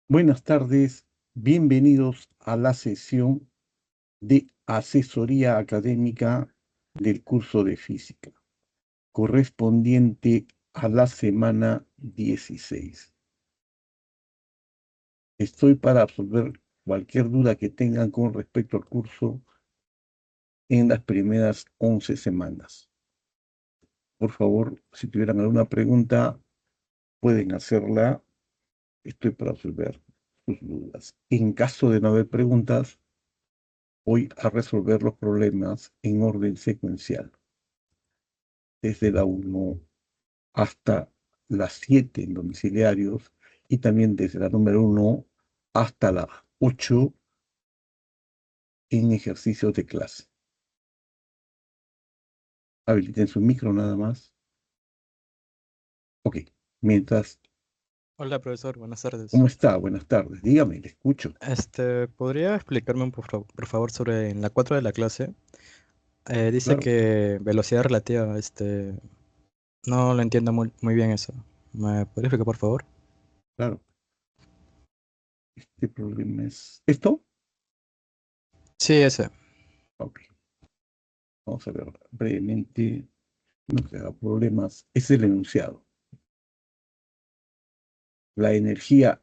Buenas tardes, bienvenidos a la sesión de asesoría académica del curso de física, correspondiente a la semana 16. Estoy para resolver cualquier duda que tengan con respecto al curso en las primeras 11 semanas. Por favor, si tuvieran alguna pregunta, pueden hacerla. Estoy para resolver sus dudas. En caso de no haber preguntas, voy a resolver los problemas en orden secuencial, desde la 1 hasta la 7 en domiciliarios y también desde la número 1 hasta la 8 en ejercicios de clase. Habiliten su micro nada más. Ok, mientras, Hola, profesor, buenas tardes. ¿cómo está? Buenas tardes. Dígame, le escucho. ¿Podría explicarme por favor sobre en la 4 de la clase? Dice Claro, que velocidad relativa, no lo entiendo muy bien eso. ¿Me podría explicar, por favor? claro. Este problema es esto. Sí, ese. Ok, vamos a ver brevemente. No se haga problemas. Es el enunciado. La energía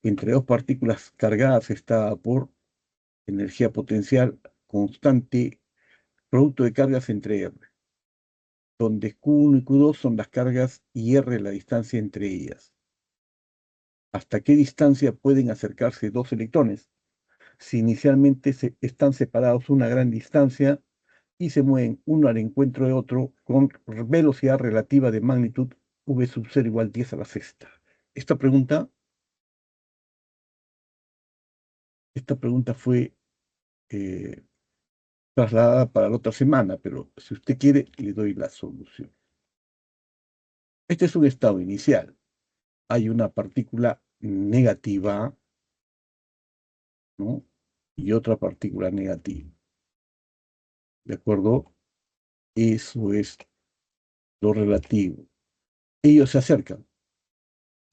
entre dos partículas cargadas está por energía potencial constante, producto de cargas entre R, donde Q1 y Q2 son las cargas y R la distancia entre ellas. ¿Hasta qué distancia pueden acercarse dos electrones? Si inicialmente están separados una gran distancia y se mueven uno al encuentro de otro con velocidad relativa de magnitud v sub 0 igual 10 a la sexta. Esta pregunta, esta pregunta fue eh, trasladada para la otra semana, pero si usted quiere, le doy la solución. Este es un estado inicial. Hay una partícula negativa, ¿no? Y otra partícula negativa. ¿De acuerdo? Eso es lo relativo. Ellos se acercan.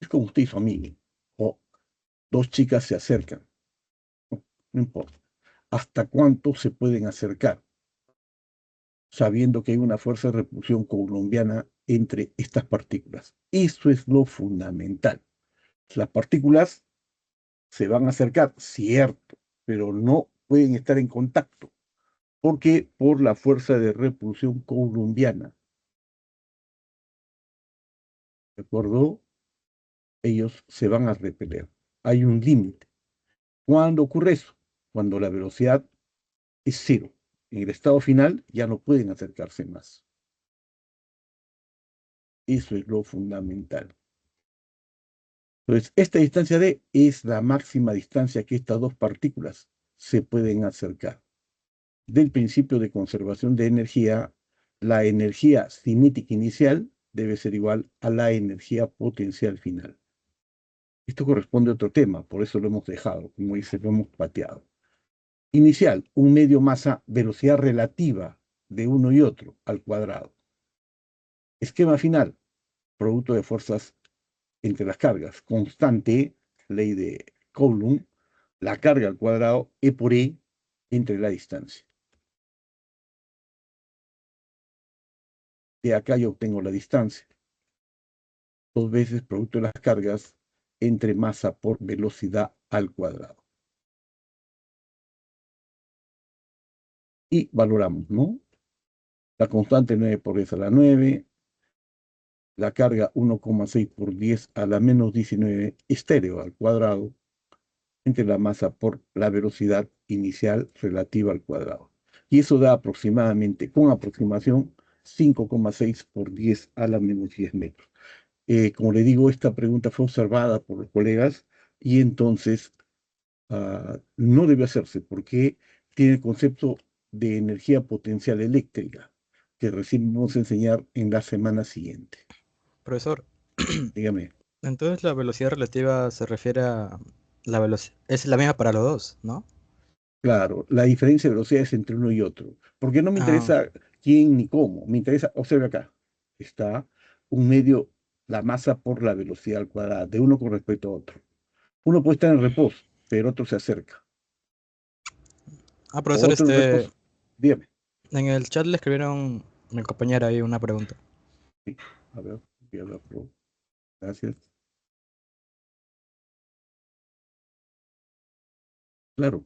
Es como usted y su amigo. O dos chicas se acercan. No, no importa. ¿Hasta cuánto se pueden acercar? Sabiendo que hay una fuerza de repulsión coulombiana entre estas partículas. Eso es lo fundamental. Las partículas se van a acercar, cierto, pero no pueden estar en contacto. Porque por la fuerza de repulsión coulombiana, ¿de acuerdo? Ellos se van a repeler. Hay un límite. ¿Cuándo ocurre eso? Cuando la velocidad es cero. En el estado final ya no pueden acercarse más. Eso es lo fundamental. Entonces, esta distancia D es la máxima distancia que estas dos partículas se pueden acercar. Del principio de conservación de energía, la energía cinética inicial debe ser igual a la energía potencial final. Esto corresponde a otro tema, por eso lo hemos dejado, como dice, lo hemos pateado. Inicial, un medio masa, velocidad relativa de uno y otro al cuadrado. Esquema final, producto de fuerzas entre las cargas. Constante, ley de Coulomb, la carga al cuadrado, E por E entre la distancia. De acá yo obtengo la distancia. Dos veces producto de las cargas entre masa por velocidad al cuadrado. Y valoramos, ¿no? La constante 9 por 10 a la 9, la carga 1,6 por 10 a la menos 19 estéreo al cuadrado, entre la masa por la velocidad inicial relativa al cuadrado. Y eso da aproximadamente, con aproximación, 5,6 por 10 a la menos 10 metros. Como le digo, esta pregunta fue observada por los colegas y entonces no debe hacerse porque tiene el concepto de energía potencial eléctrica que recién vamos a enseñar en la semana siguiente. Profesor, Dígame. entonces la velocidad relativa se refiere a la velocidad, es la misma para los dos, ¿no? Claro, la diferencia de velocidades entre uno y otro. Porque no me Ah, interesa quién ni cómo. Me interesa, observe acá, está un medio, la masa por la velocidad al cuadrado, de uno con respecto a otro. Uno puede estar en reposo, pero otro se acerca. Profesor, Otro en reposo. Dígame. en el chat le escribieron mi compañera ahí una pregunta. Sí, a ver, voy a verlo. Gracias. Claro,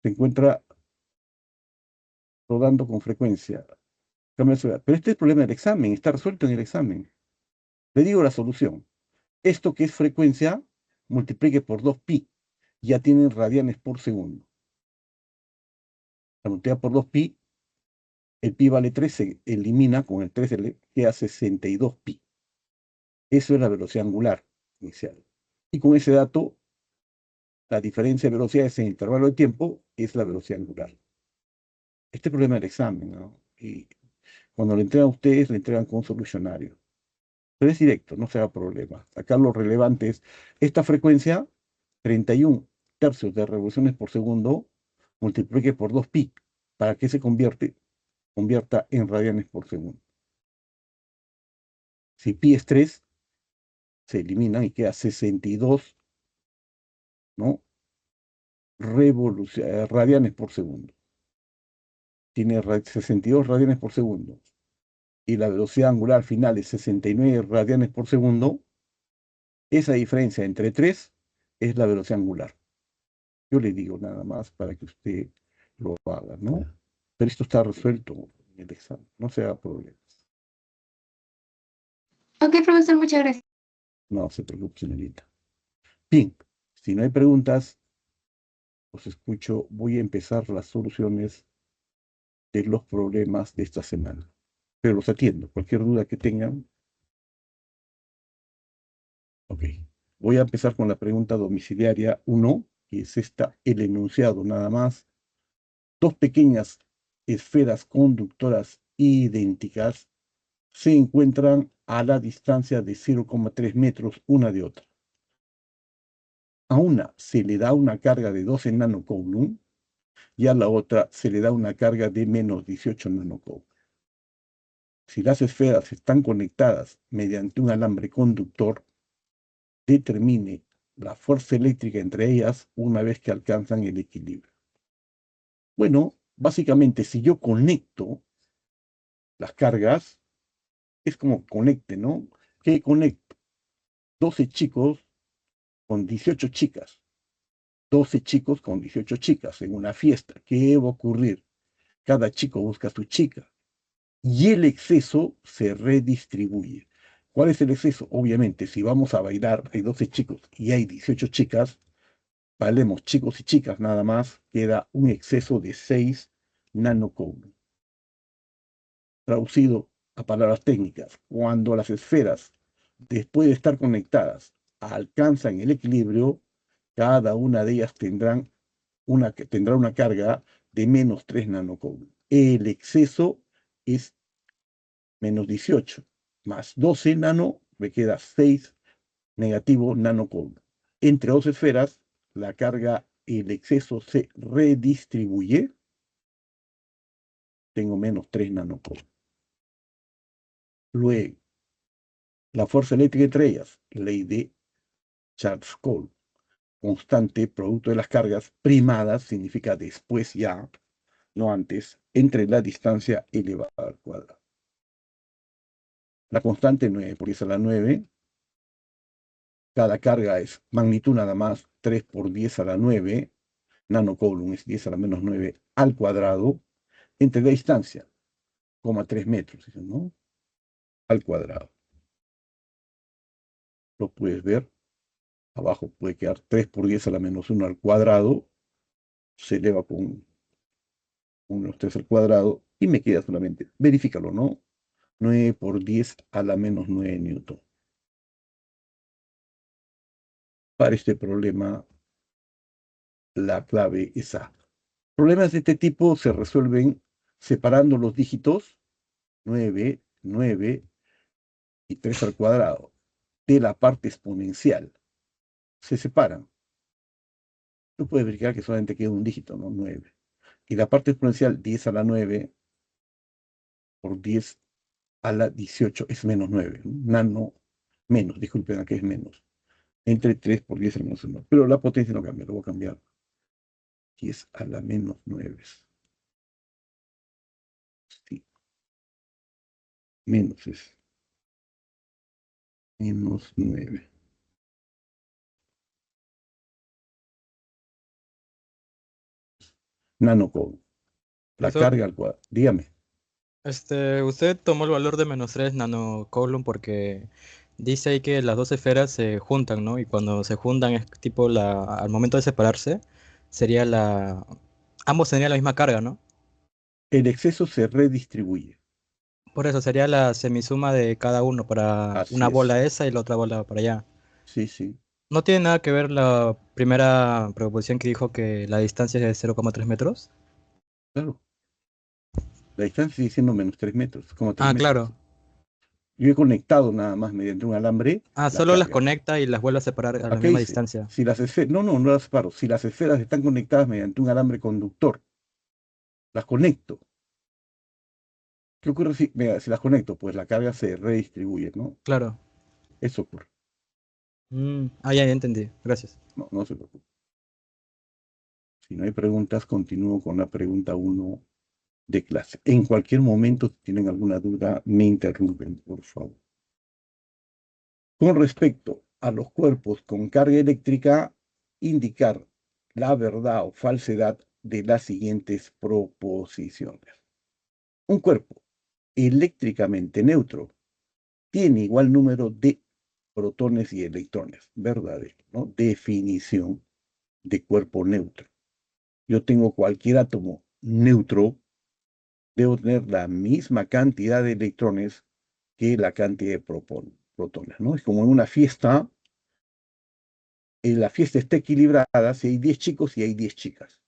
se encuentra rodando con frecuencia. Cambio de ciudad. Pero este es el problema del examen, está resuelto en el examen. Le digo la solución. Esto que es frecuencia, multiplique por 2pi. Ya tienen radianes por segundo. La multiplica por 2pi, el pi vale 3, se elimina con el 3, queda 62pi. Eso es la velocidad angular inicial. Y con ese dato, la diferencia de velocidades en el intervalo de tiempo es la velocidad angular. Este es el problema del examen, ¿no? Y cuando le entregan a ustedes, le entregan con un solucionario. Pero es directo, no se haga problema. Acá lo relevante es esta frecuencia, 31 tercios de revoluciones por segundo, multiplique por 2pi, para que se convierta en radianes por segundo. Si pi es 3, se eliminan y queda 62, ¿no? Radianes por segundo. Tiene 62 radianes por segundo. Y la velocidad angular final es 69 radianes por segundo. Esa diferencia entre 3 es la velocidad angular. Yo le digo nada más para que usted lo haga, ¿no? Pero esto está resuelto en el examen, no se haga problemas. Ok, profesor, muchas gracias. No se preocupe, señorita. Bien, si no hay preguntas, os escucho. Voy a empezar las soluciones de los problemas de esta semana. Pero los atiendo. Cualquier duda que tengan. Ok. Voy a empezar con la pregunta domiciliaria 1, que es esta, el enunciado nada más. Dos pequeñas esferas conductoras idénticas se encuentran a la distancia de 0,3 metros una de otra. A una se le da una carga de 12 nanocoulomb y a la otra se le da una carga de menos 18 nanocoulomb. Si las esferas están conectadas mediante un alambre conductor, determine la fuerza eléctrica entre ellas una vez que alcanzan el equilibrio. Bueno, básicamente si yo conecto las cargas, es como conecte, ¿no? ¿Qué conecto? 12 chicos con 18 chicas. 12 chicos con 18 chicas en una fiesta. ¿Qué va a ocurrir? Cada chico busca a su chica y el exceso se redistribuye. ¿Cuál es el exceso? Obviamente, si vamos a bailar, hay 12 chicos y hay 18 chicas, valemos chicos y chicas nada más, queda un exceso de 6 nanocoulomb. Traducido a palabras técnicas, cuando las esferas, después de estar conectadas, alcanzan el equilibrio, cada una de ellas tendrá una carga de menos 3 nanocoulomb. El exceso es menos 18, más 12 nano, me queda 6 negativo nanocoulomb. Entre dos esferas, la carga, el exceso se redistribuye, tengo menos 3 nanocoulomb. Luego, la fuerza eléctrica entre ellas, ley de Charles-Coulomb, constante producto de las cargas primadas, significa después ya, no antes, entre la distancia elevada al cuadrado. La constante 9 por 10 a la 9, cada carga es magnitud nada más, 3 por 10 a la 9, nanocoulomb es 10 a la menos 9 al cuadrado, entre la distancia, 3 metros, ¿no? Al cuadrado. Lo puedes ver, abajo puede quedar 3 por 10 a la menos 1 al cuadrado, se eleva con 1 3 al cuadrado, y me queda solamente, verifícalo, ¿no? 9 por 10 a la menos 9 newton. Para este problema, la clave es A. Problemas de este tipo se resuelven separando los dígitos 9, 9 y 3 al cuadrado de la parte exponencial. Se separan. Tú puedes verificar que solamente queda un dígito, ¿no? 9. Y la parte exponencial 10 a la 9 por 10 a la 18 es menos 9. Nano, menos, disculpen, aquí es menos. entre 3 por 10 a la menos 1. Pero la potencia no cambia, lo voy a cambiar. 10 a la menos 9. Sí, menos es. Menos 9. Nanocode. La Profesor, carga al cuadrado. Dígame. usted tomó el valor de -3 nanocoulomb porque dice ahí que las dos esferas se juntan, ¿no? Y cuando se juntan es tipo al momento de separarse, sería ambos tendrían la misma carga, ¿no? El exceso se redistribuye. Por eso sería la semisuma de cada uno para una Así es. bola esa y la otra bola para allá. Sí, sí. ¿No tiene nada que ver la primera proposición que dijo que la distancia es de 0,3 metros? Claro. La distancia sigue siendo menos 3 metros, como 3 Ah, metros. claro. Yo he conectado nada más mediante un alambre Ah, la solo las carga. conecta y las vuelve a separar a la Acá misma dice, distancia. si las esferas, no las separo. Si las esferas están conectadas mediante un alambre conductor, las conecto. ¿Qué ocurre si, mira, si las conecto? Pues la carga se redistribuye, ¿no? Claro. Eso ocurre. Ya entendí. Gracias. No, no se preocupe. Si no hay preguntas, continúo con la pregunta uno de clase. En cualquier momento, si tienen alguna duda, me interrumpen, por favor. Con respecto a los cuerpos con carga eléctrica, indicar la verdad o falsedad de las siguientes proposiciones. Un cuerpo eléctricamente neutro tiene igual número de protones y electrones. Verdadero, ¿no? Definición de cuerpo neutro. Yo tengo cualquier átomo neutro, debo tener la misma cantidad de electrones que la cantidad de protones, ¿no? Es como en una fiesta, la fiesta está equilibrada si hay 10 chicos y hay 10 chicas.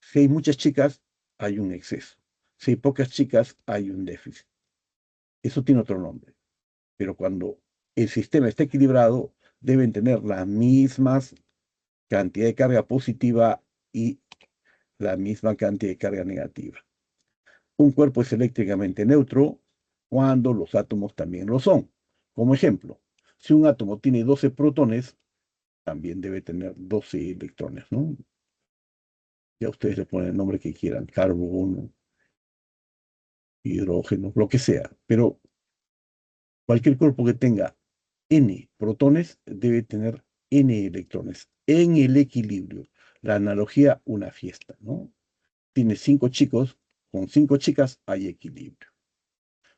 Si hay muchas chicas, hay un exceso. Si hay pocas chicas, hay un déficit. Eso tiene otro nombre. Pero cuando el sistema está equilibrado, deben tener las mismas cantidad de carga positiva y la misma cantidad de carga negativa. Un cuerpo es eléctricamente neutro cuando los átomos también lo son. Como ejemplo, si un átomo tiene 12 protones, también debe tener 12 electrones, ¿no? Ya ustedes le ponen el nombre que quieran, carbono, hidrógeno, lo que sea. Pero cualquier cuerpo que tenga n protones debe tener n electrones en el equilibrio. La analogía, una fiesta, ¿no? Tiene 5 chicos, con 5 chicas hay equilibrio.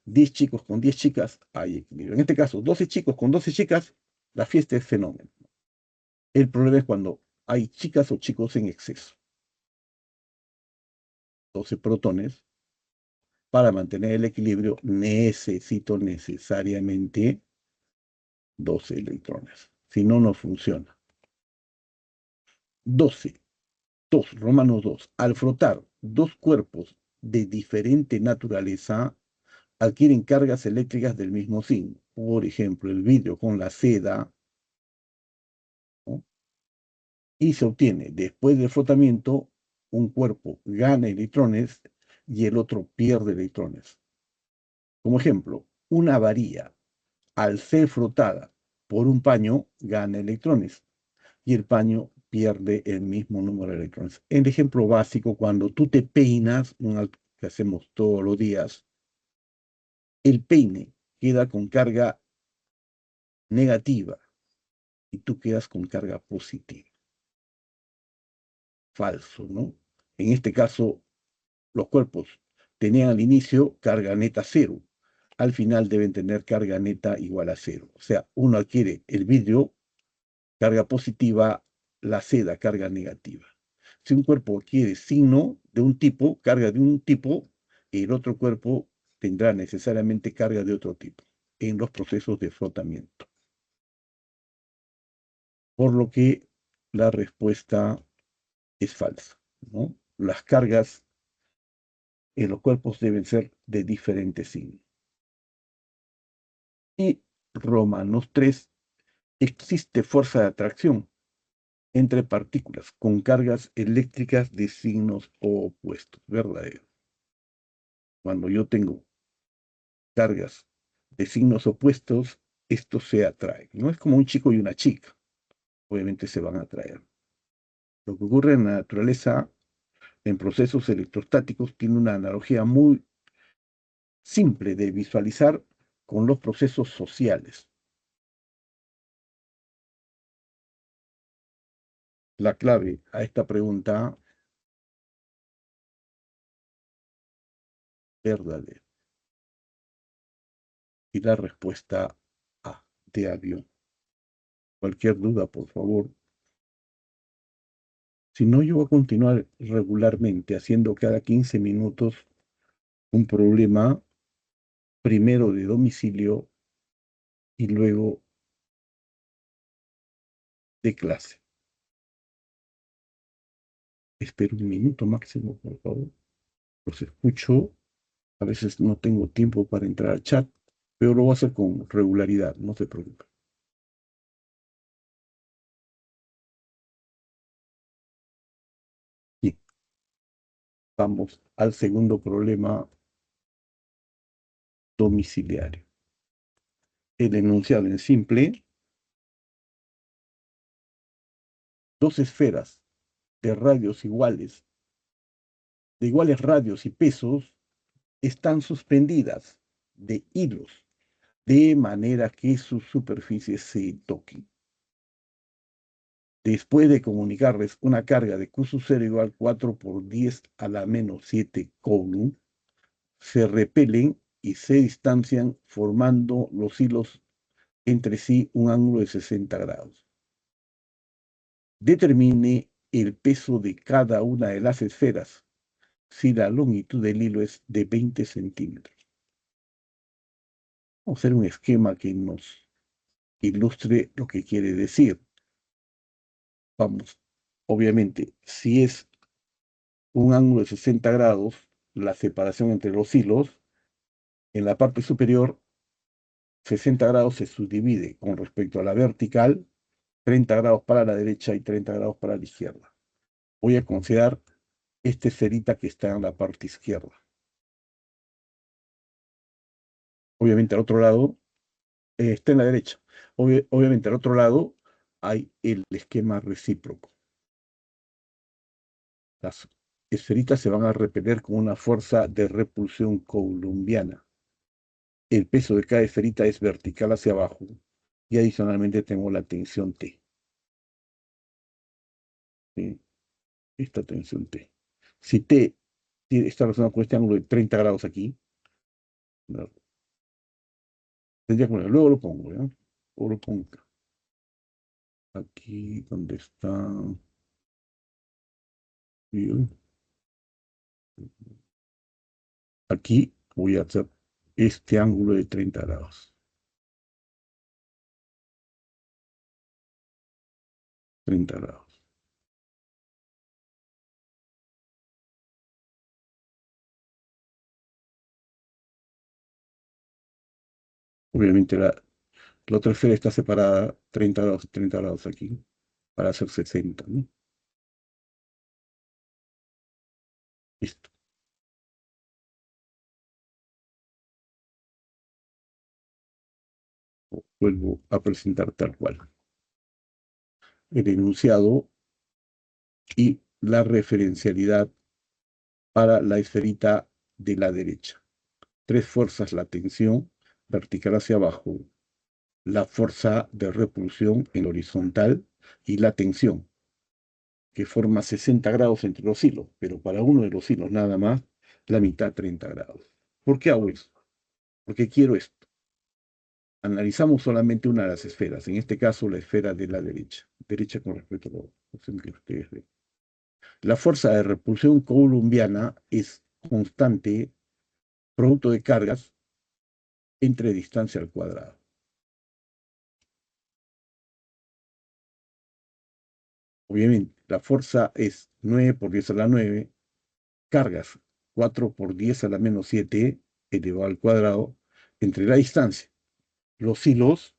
10 chicos con 10 chicas hay equilibrio. En este caso, 12 chicos con 12 chicas, la fiesta es fenómeno. El problema es cuando hay chicas o chicos en exceso. 12 protones. Para mantener el equilibrio necesito necesariamente 12 electrones. Si no, no funciona. 12. 2, Romanos 2. Al frotar dos cuerpos de diferente naturaleza, adquieren cargas eléctricas del mismo signo. Por ejemplo, el vidrio con la seda, ¿no? Y se obtiene, después del frotamiento, un cuerpo gana electrones y el otro pierde electrones. Como ejemplo, una varilla, al ser frotada por un paño, gana electrones y el paño pierde el mismo número de electrones. El ejemplo básico, cuando tú te peinas, que hacemos todos los días, el peine queda con carga negativa y tú quedas con carga positiva. Falso, ¿no? En este caso, los cuerpos tenían al inicio carga neta cero. Al final deben tener carga neta igual a cero. O sea, uno adquiere el vidrio, carga positiva, la seda, carga negativa. Si un cuerpo adquiere signo de un tipo, carga de un tipo, el otro cuerpo tendrá necesariamente carga de otro tipo en los procesos de frotamiento. Por lo que la respuesta es falsa, ¿no? Las cargas en los cuerpos deben ser de diferente signo. Y Romanos 3, existe fuerza de atracción entre partículas con cargas eléctricas de signos opuestos. Verdadero. Cuando yo tengo cargas de signos opuestos, estos se atraen. No es como un chico y una chica, obviamente se van a atraer. Lo que ocurre en la naturaleza, en procesos electrostáticos, tiene una analogía muy simple de visualizar con los procesos sociales. La clave a esta pregunta es verdadera. Y la respuesta A, de avión. Cualquier duda, por favor. Si no, yo voy a continuar regularmente haciendo cada 15 minutos un problema, primero de domicilio y luego de clase. Espero un minuto máximo, por favor. Los escucho. A veces no tengo tiempo para entrar al chat, pero lo voy a hacer con regularidad, no se preocupe. Bien, vamos al segundo problema domiciliario. El enunciado en simple: dos esferas de radios iguales, de iguales radios y pesos, están suspendidas de hilos, de manera que sus superficies se toquen. Después de comunicarles una carga de Q sub 0 igual 4 por 10 a la menos 7 coulomb, se repelen y se distancian formando los hilos entre sí un ángulo de 60 grados. Determine el peso de cada una de las esferas si la longitud del hilo es de 20 centímetros. Vamos a hacer un esquema que nos ilustre lo que quiere decir. Vamos, obviamente, si es un ángulo de 60 grados, la separación entre los hilos, en la parte superior, 60 grados se subdivide con respecto a la vertical, 30 grados para la derecha y 30 grados para la izquierda. Voy a considerar esta esferita que está en la parte izquierda. Obviamente al otro lado, está en la derecha. Obviamente al otro lado hay el esquema recíproco. Las esferitas se van a repeler con una fuerza de repulsión coulombiana. El peso de cada esferita es vertical hacia abajo y adicionalmente tengo la tensión T. ¿Sí? Esta tensión T. Si T está relacionado con este ángulo de 30 grados aquí, ¿no? Tendría que poner, luego lo pongo, ¿ya? Luego lo pongo aquí donde está. Bien. Aquí voy a hacer este ángulo de 30 grados. 30 grados. Obviamente la otra esfera está separada 30 grados y 30 grados aquí para hacer 60, ¿no? Listo. Vuelvo a presentar tal cual el enunciado y la referencialidad para la esferita de la derecha. Tres fuerzas: la tensión vertical hacia abajo, la fuerza de repulsión en horizontal y la tensión, que forma 60 grados entre los hilos, pero para uno de los hilos nada más, la mitad 30 grados. ¿Por qué hago eso? Porque quiero esto. Analizamos solamente una de las esferas, en este caso la esfera de la derecha con respecto a la opción que ustedes ven. La fuerza de repulsión coulombiana es constante, producto de cargas entre distancia al cuadrado. Obviamente, la fuerza es 9 por 10 a la 9, cargas 4 por 10 a la menos 7 elevado al cuadrado, entre la distancia. Los hilos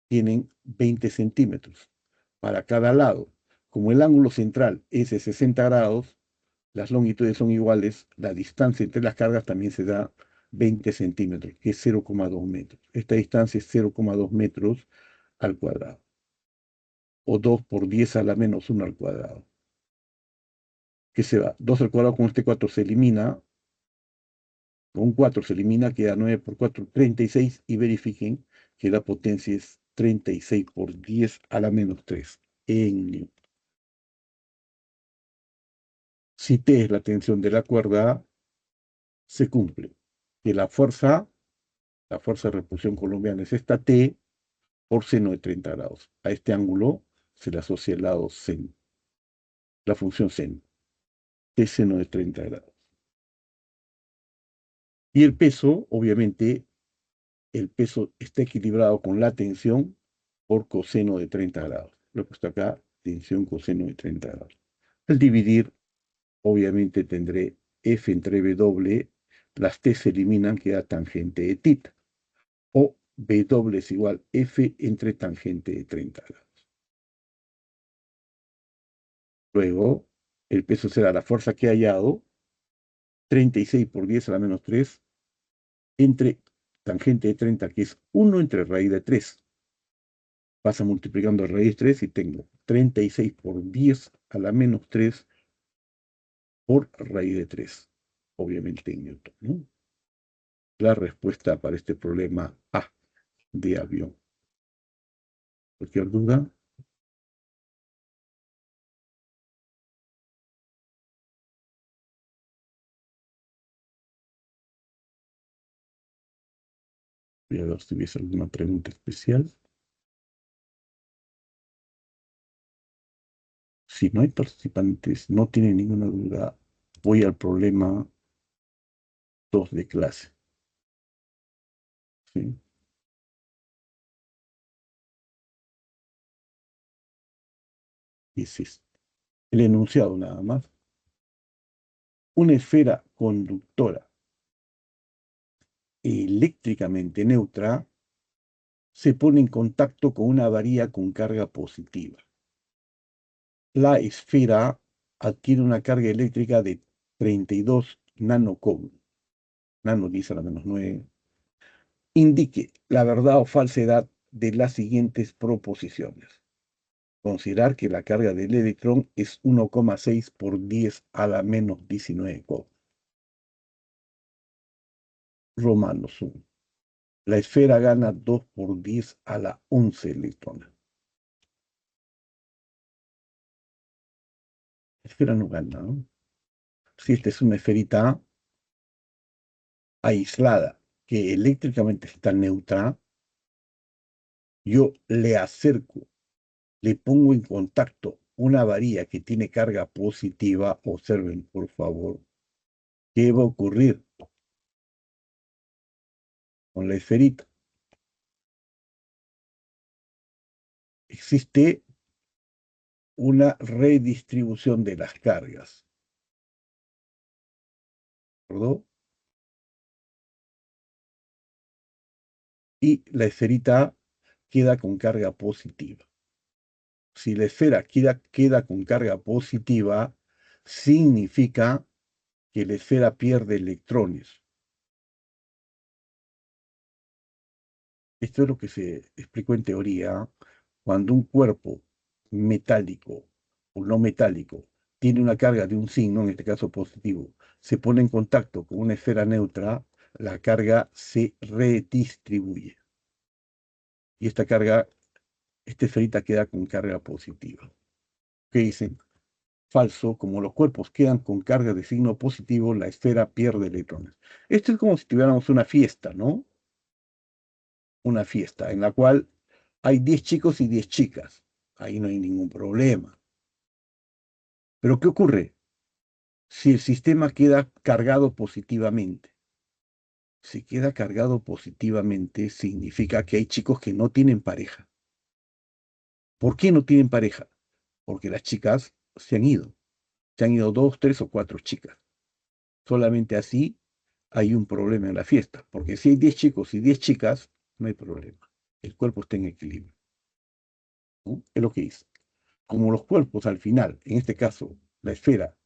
tienen 20 centímetros para cada lado. Como el ángulo central es de 60 grados, las longitudes son iguales, la distancia entre las cargas también se da 20 centímetros, que es 0,2 metros. Esta distancia es 0,2 metros al cuadrado, o 2 por 10 a la menos 1 al cuadrado. ¿Qué se va? 2 al cuadrado con este 4 se elimina, con 4 se elimina, queda 9 por 4, 36, y verifiquen que la potencia es 36 por 10 a la menos 3 en Newton. Si T es la tensión de la cuerda, se cumple que la fuerza de repulsión colombiana es esta T por seno de 30 grados. A este ángulo se le asocia el lado seno, la función seno, T seno de 30 grados. Y el peso, obviamente, el peso está equilibrado con la tensión por coseno de 30 grados. Lo he puesto acá, tensión coseno de 30 grados. Al dividir, obviamente tendré F entre W, las T se eliminan, queda tangente de θ. O W es igual F entre tangente de 30 grados. Luego, el peso será la fuerza que he hallado, 36 por 10 a la menos 3, entre tangente de 30, que es 1 entre raíz de 3. Pasa multiplicando raíz 3 y tengo 36 por 10 a la menos 3 por raíz de 3, obviamente en Newton, ¿no? La respuesta para este problema A de avión. ¿Cualquier duda? Voy a ver si hubiese alguna pregunta especial. Si no hay participantes, no tienen ninguna duda, voy al problema 2 de clase. ¿Sí? Y es el enunciado nada más. Una esfera conductora eléctricamente neutra se pone en contacto con una varilla con carga positiva. La esfera adquiere una carga eléctrica de 32 nanocoulomb, nano 10 a la menos 9. Indique la verdad o falsedad de las siguientes proposiciones. Considerar que la carga del electrón es 1,6 por 10 a la menos 19 coulomb. Romanos 1. La esfera gana 2 por 10 a la 11 electrones. La esfera no gana, ¿no? Si esta es una esferita aislada que eléctricamente está neutra, yo le acerco, le pongo en contacto una varilla que tiene carga positiva. Observen, por favor, ¿qué va a ocurrir con la esferita? Existe una redistribución de las cargas, ¿verdad? Y la esferita queda con carga positiva. Si la esfera queda con carga positiva, significa que la esfera pierde electrones. Esto es lo que se explicó en teoría. Cuando un cuerpo metálico o no metálico tiene una carga de un signo, en este caso positivo, se pone en contacto con una esfera neutra, la carga se redistribuye. Y esta esferita queda con carga positiva. ¿Qué dicen? Falso, como los cuerpos quedan con carga de signo positivo, la esfera pierde electrones. Esto es como si tuviéramos una fiesta, ¿no? Una fiesta en la cual hay 10 chicos y 10 chicas. Ahí no hay ningún problema. Pero ¿qué ocurre si el sistema queda cargado positivamente? Si queda cargado positivamente, significa que hay chicos que no tienen pareja. ¿Por qué no tienen pareja? Porque las chicas se han ido. Se han ido 2, 3 o 4 chicas. Solamente así hay un problema en la fiesta. Porque si hay 10 chicos y 10 chicas, no hay problema. El cuerpo está en equilibrio, ¿no? Es lo que dice. Como los cuerpos al final, en este caso la esfera,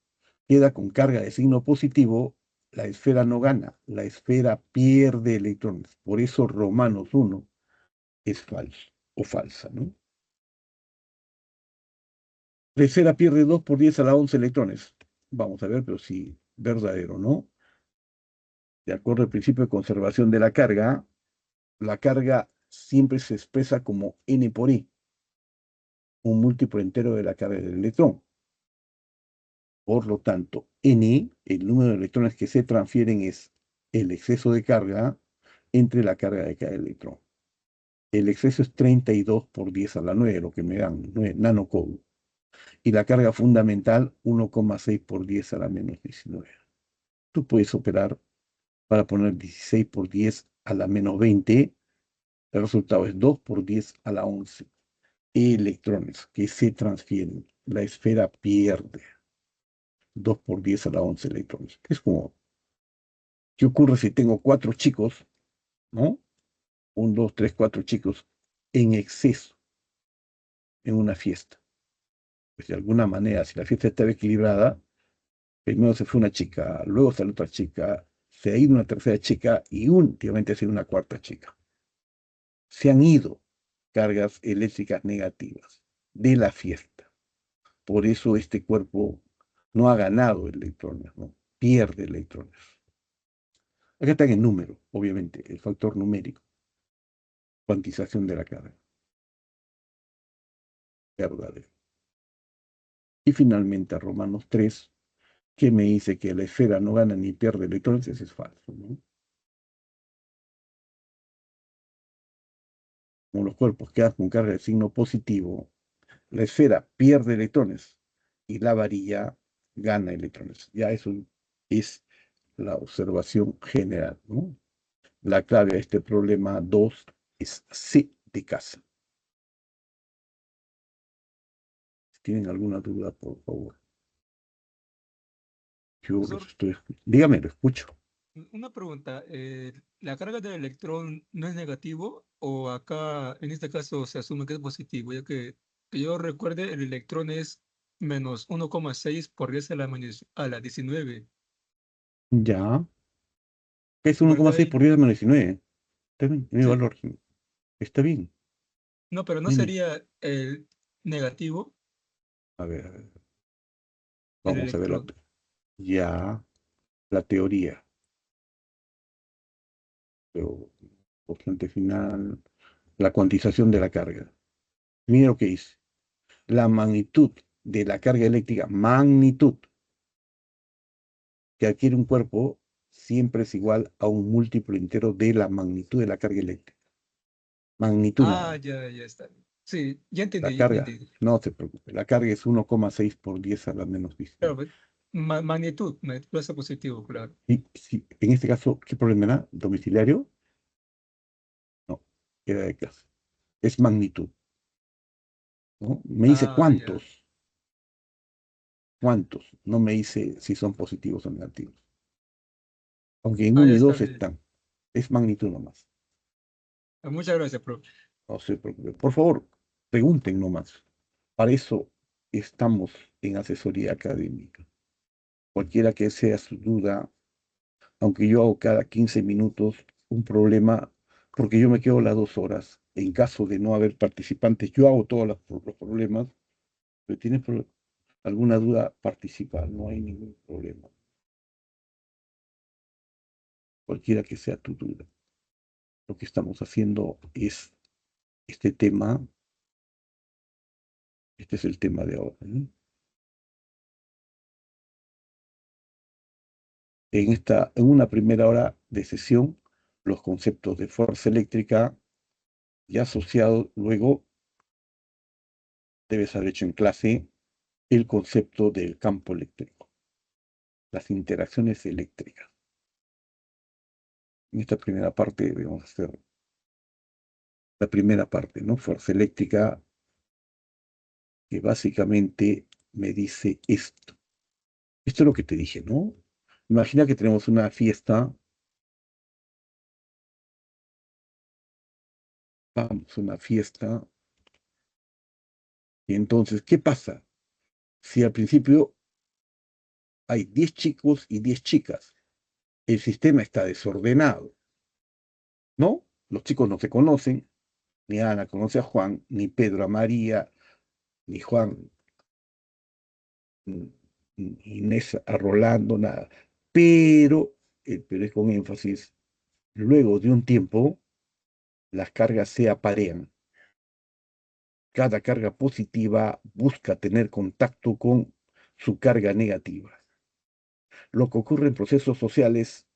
queda con carga de signo positivo, La esfera no gana, la esfera pierde electrones. Por eso Romanos 1 es falso o falsa, ¿no? La esfera pierde 2 por 10 a la 11 electrones. Vamos a ver, pero sí, verdadero, ¿no? De acuerdo al principio de conservación de la carga siempre se expresa como n por e, un múltiplo entero de la carga del electrón. Por lo tanto, n, el número de electrones que se transfieren, es el exceso de carga entre la carga de cada electrón. El exceso es 32 por 10 a la 9, lo que me dan 9 nanocoulomb. Y la carga fundamental, 1,6 por 10 a la menos 19. Tú puedes operar para poner 16 por 10 a la menos 20. El resultado es 2 por 10 a la 11 electrones que se transfieren. La esfera pierde 2 por 10 a la 11 electrones. Es como, ¿qué ocurre si tengo 4 chicos, ¿no? 1, 2, 3, 4 chicos en exceso en una fiesta? Pues de alguna manera, si la fiesta estaba equilibrada, primero se fue una chica, luego salió otra chica, se ha ido una tercera chica y últimamente se ha ido una cuarta chica. Se han ido cargas eléctricas negativas de la fiesta. Por eso este cuerpo no ha ganado electrones, ¿no? Pierde electrones. Acá está en número, obviamente, el factor numérico, cuantización de la carga, verdadero. Y finalmente Romanos 3, que me dice que la esfera no gana ni pierde electrones, ese es falso, ¿no? Como los cuerpos quedan con carga de signo positivo, la esfera pierde electrones y la varilla gana electrones. Ya eso es la observación general, ¿no? La clave a este problema 2 es C de casa. Si tienen alguna duda, por favor. Yo los Profesor, estoy escuchando. Dígame, lo escucho. una pregunta. ¿La carga del electrón no es negativo o acá en este caso se asume que es positivo? Ya que yo recuerde, el electrón es menos 1,6 por 10 a la 19. Ya. Es ¿Verdad? 1,6 por 10 menos 19. Está bien, mi Sí. valor. Está bien. No, pero no No hay sería el negativo a ver, el vamos a ver electrón. ya la teoría. Pero, constante final, la cuantización de la carga. Mira lo que dice. La magnitud de la carga eléctrica, magnitud que adquiere un cuerpo, siempre es igual a un múltiplo entero de la magnitud de la carga eléctrica. Magnitud nada Ah, más. ya está. Sí, ya La entendí, ya carga, entendí. no se preocupe, la carga es 1,6 por 10 a la menos Claro, 19. pues, magnitud es positivo, claro. Y si, en este caso, ¿qué problema era? ¿Domiciliario? No, era de clase. Es magnitud, ¿no? Me dice Ah, ya. cuántos, no me dice si son positivos o negativos. Aunque en Ah, 1 ya y está 2 bien. están. Es magnitud nomás. Muchas gracias, profe. No se preocupe. Por favor, pregunten nomás. Para eso estamos en asesoría académica. Cualquiera que sea su duda, aunque yo hago cada 15 minutos un problema, porque yo me quedo las 2 horas. En caso de no haber participantes, yo hago todos los problemas. Pero tienes alguna duda, participa, no hay ningún problema. Cualquiera que sea tu duda. Lo que estamos haciendo es este tema, este es el tema de ahora, ¿no? En una primera hora de sesión, los conceptos de fuerza eléctrica y asociado, luego debes haber hecho en clase el concepto del campo eléctrico, las interacciones eléctricas. En esta primera parte debemos hacer la primera parte, ¿no? Fuerza eléctrica, que básicamente me dice esto. Esto es lo que te dije, ¿no? Imagina que tenemos una fiesta, vamos, una fiesta, y entonces, ¿qué pasa? Si al principio hay 10 chicos y 10 chicas, el sistema está desordenado, ¿no? Los chicos no se conocen, ni Ana conoce a Juan, ni Pedro a María, ni Juan, ni Inés a Rolando, nada. Pero es con énfasis, luego de un tiempo, las cargas se aparean. Cada carga positiva busca tener contacto con su carga negativa. Lo que ocurre en procesos sociales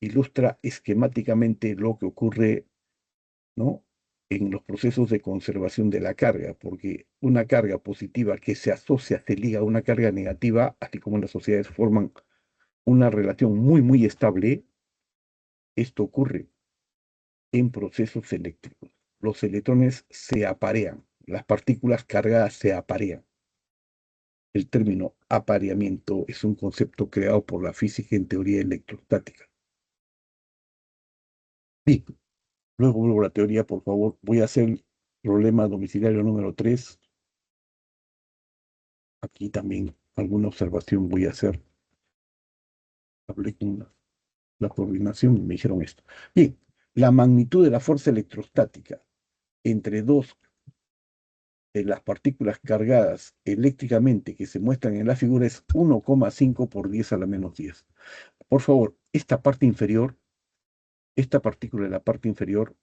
ilustra esquemáticamente lo que ocurre, ¿no?, en los procesos de conservación de la carga, porque una carga positiva que se asocia, se liga a una carga negativa, así como las sociedades forman una relación muy, muy estable, esto ocurre en procesos eléctricos. Los electrones se aparean, las partículas cargadas se aparean. El término apareamiento es un concepto creado por la física en teoría electrostática. Bien, luego vuelvo a la teoría, por favor. Voy a hacer el problema domiciliario número 3. Aquí también alguna observación voy a hacer. Hablé con la coordinación y me dijeron esto. Bien, la magnitud de la fuerza electrostática entre dos de las partículas cargadas eléctricamente que se muestran en la figura es 1,5 por 10 a la menos 10. Por favor, esta parte inferior, esta partícula de la parte inferior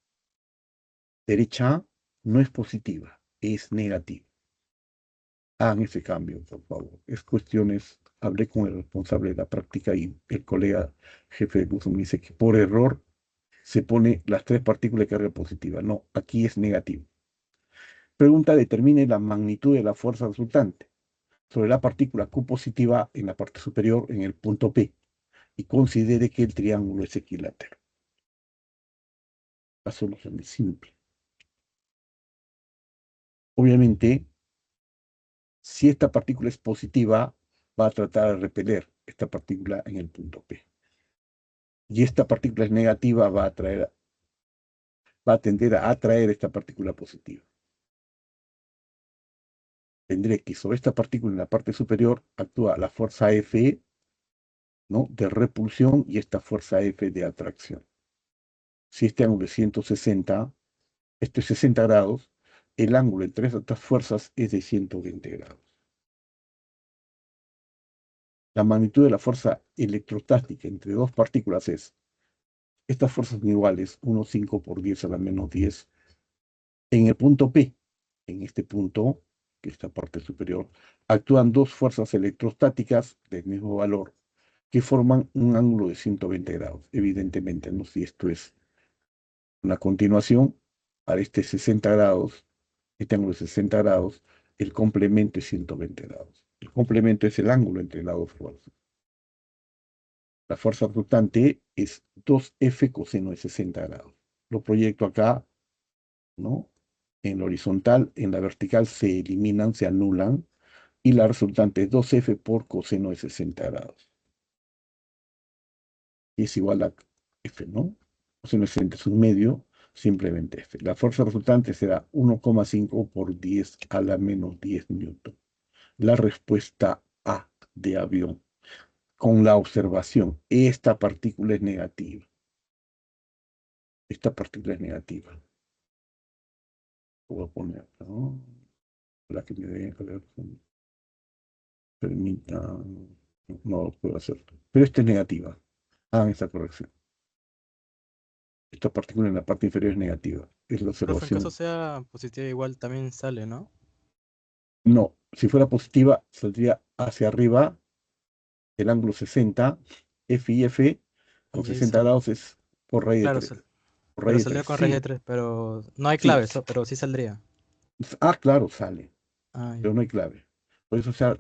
derecha no es positiva, es negativa. Hagan ese cambio, por favor. Es cuestiones, hablé con el responsable de la práctica y el colega jefe de curso me dice que por error se pone las tres partículas de carga positiva. No, aquí es negativo. Pregunta, determine la magnitud de la fuerza resultante sobre la partícula Q positiva en la parte superior en el punto P y considere que el triángulo es equilátero. La solución es simple. Obviamente, si esta partícula es positiva, va a tratar de repeler esta partícula en el punto P. Y esta partícula es negativa, va a tender a atraer esta partícula positiva. Tendré que sobre esta partícula en la parte superior actúa la fuerza F, ¿no?, de repulsión y esta fuerza F de atracción. Si este ángulo es 160, esto es 60 grados, el ángulo entre estas fuerzas es de 120 grados. La magnitud de la fuerza electrostática entre dos partículas es, estas fuerzas son iguales, 1,5 por 10 a la menos 10. En el punto P, en este punto, que es esta parte superior, actúan dos fuerzas electrostáticas del mismo valor que forman un ángulo de 120 grados. Evidentemente, no sé si esto es una continuación, para este 60 grados, este ángulo de 60 grados, el complemento es 120 grados. El complemento es el ángulo entre las dos fuerzas. La fuerza resultante es 2F coseno de 60 grados. Lo proyecto acá, ¿no? En la horizontal, en la vertical se eliminan, se anulan, y la resultante es 2F por coseno de 60 grados. Y es igual a F, ¿no? Coseno de 60 es un medio, simplemente F. La fuerza resultante será 1,5 por 10 a la menos 10 newton. La respuesta A de avión, con la observación, esta partícula es negativa. Esta partícula es negativa. Lo voy a poner, ¿no? La que me dé, permita, no lo puedo hacer. Pero esta es negativa. Hagan esta corrección. Esta partícula en la parte inferior es negativa. Es la Profe, en caso observación. sea positiva, igual también sale, ¿no? No, si fuera positiva, saldría hacia arriba el ángulo 60, F y F, con Y ahí 60 sale. grados es por raíz de Claro, 3. Por pero raíz de saldría 3, con raíz de sí, 3, pero no hay sí, clave, sí. pero sí saldría. Claro, sale, Ah, ya. pero no hay clave. Por eso, o sea,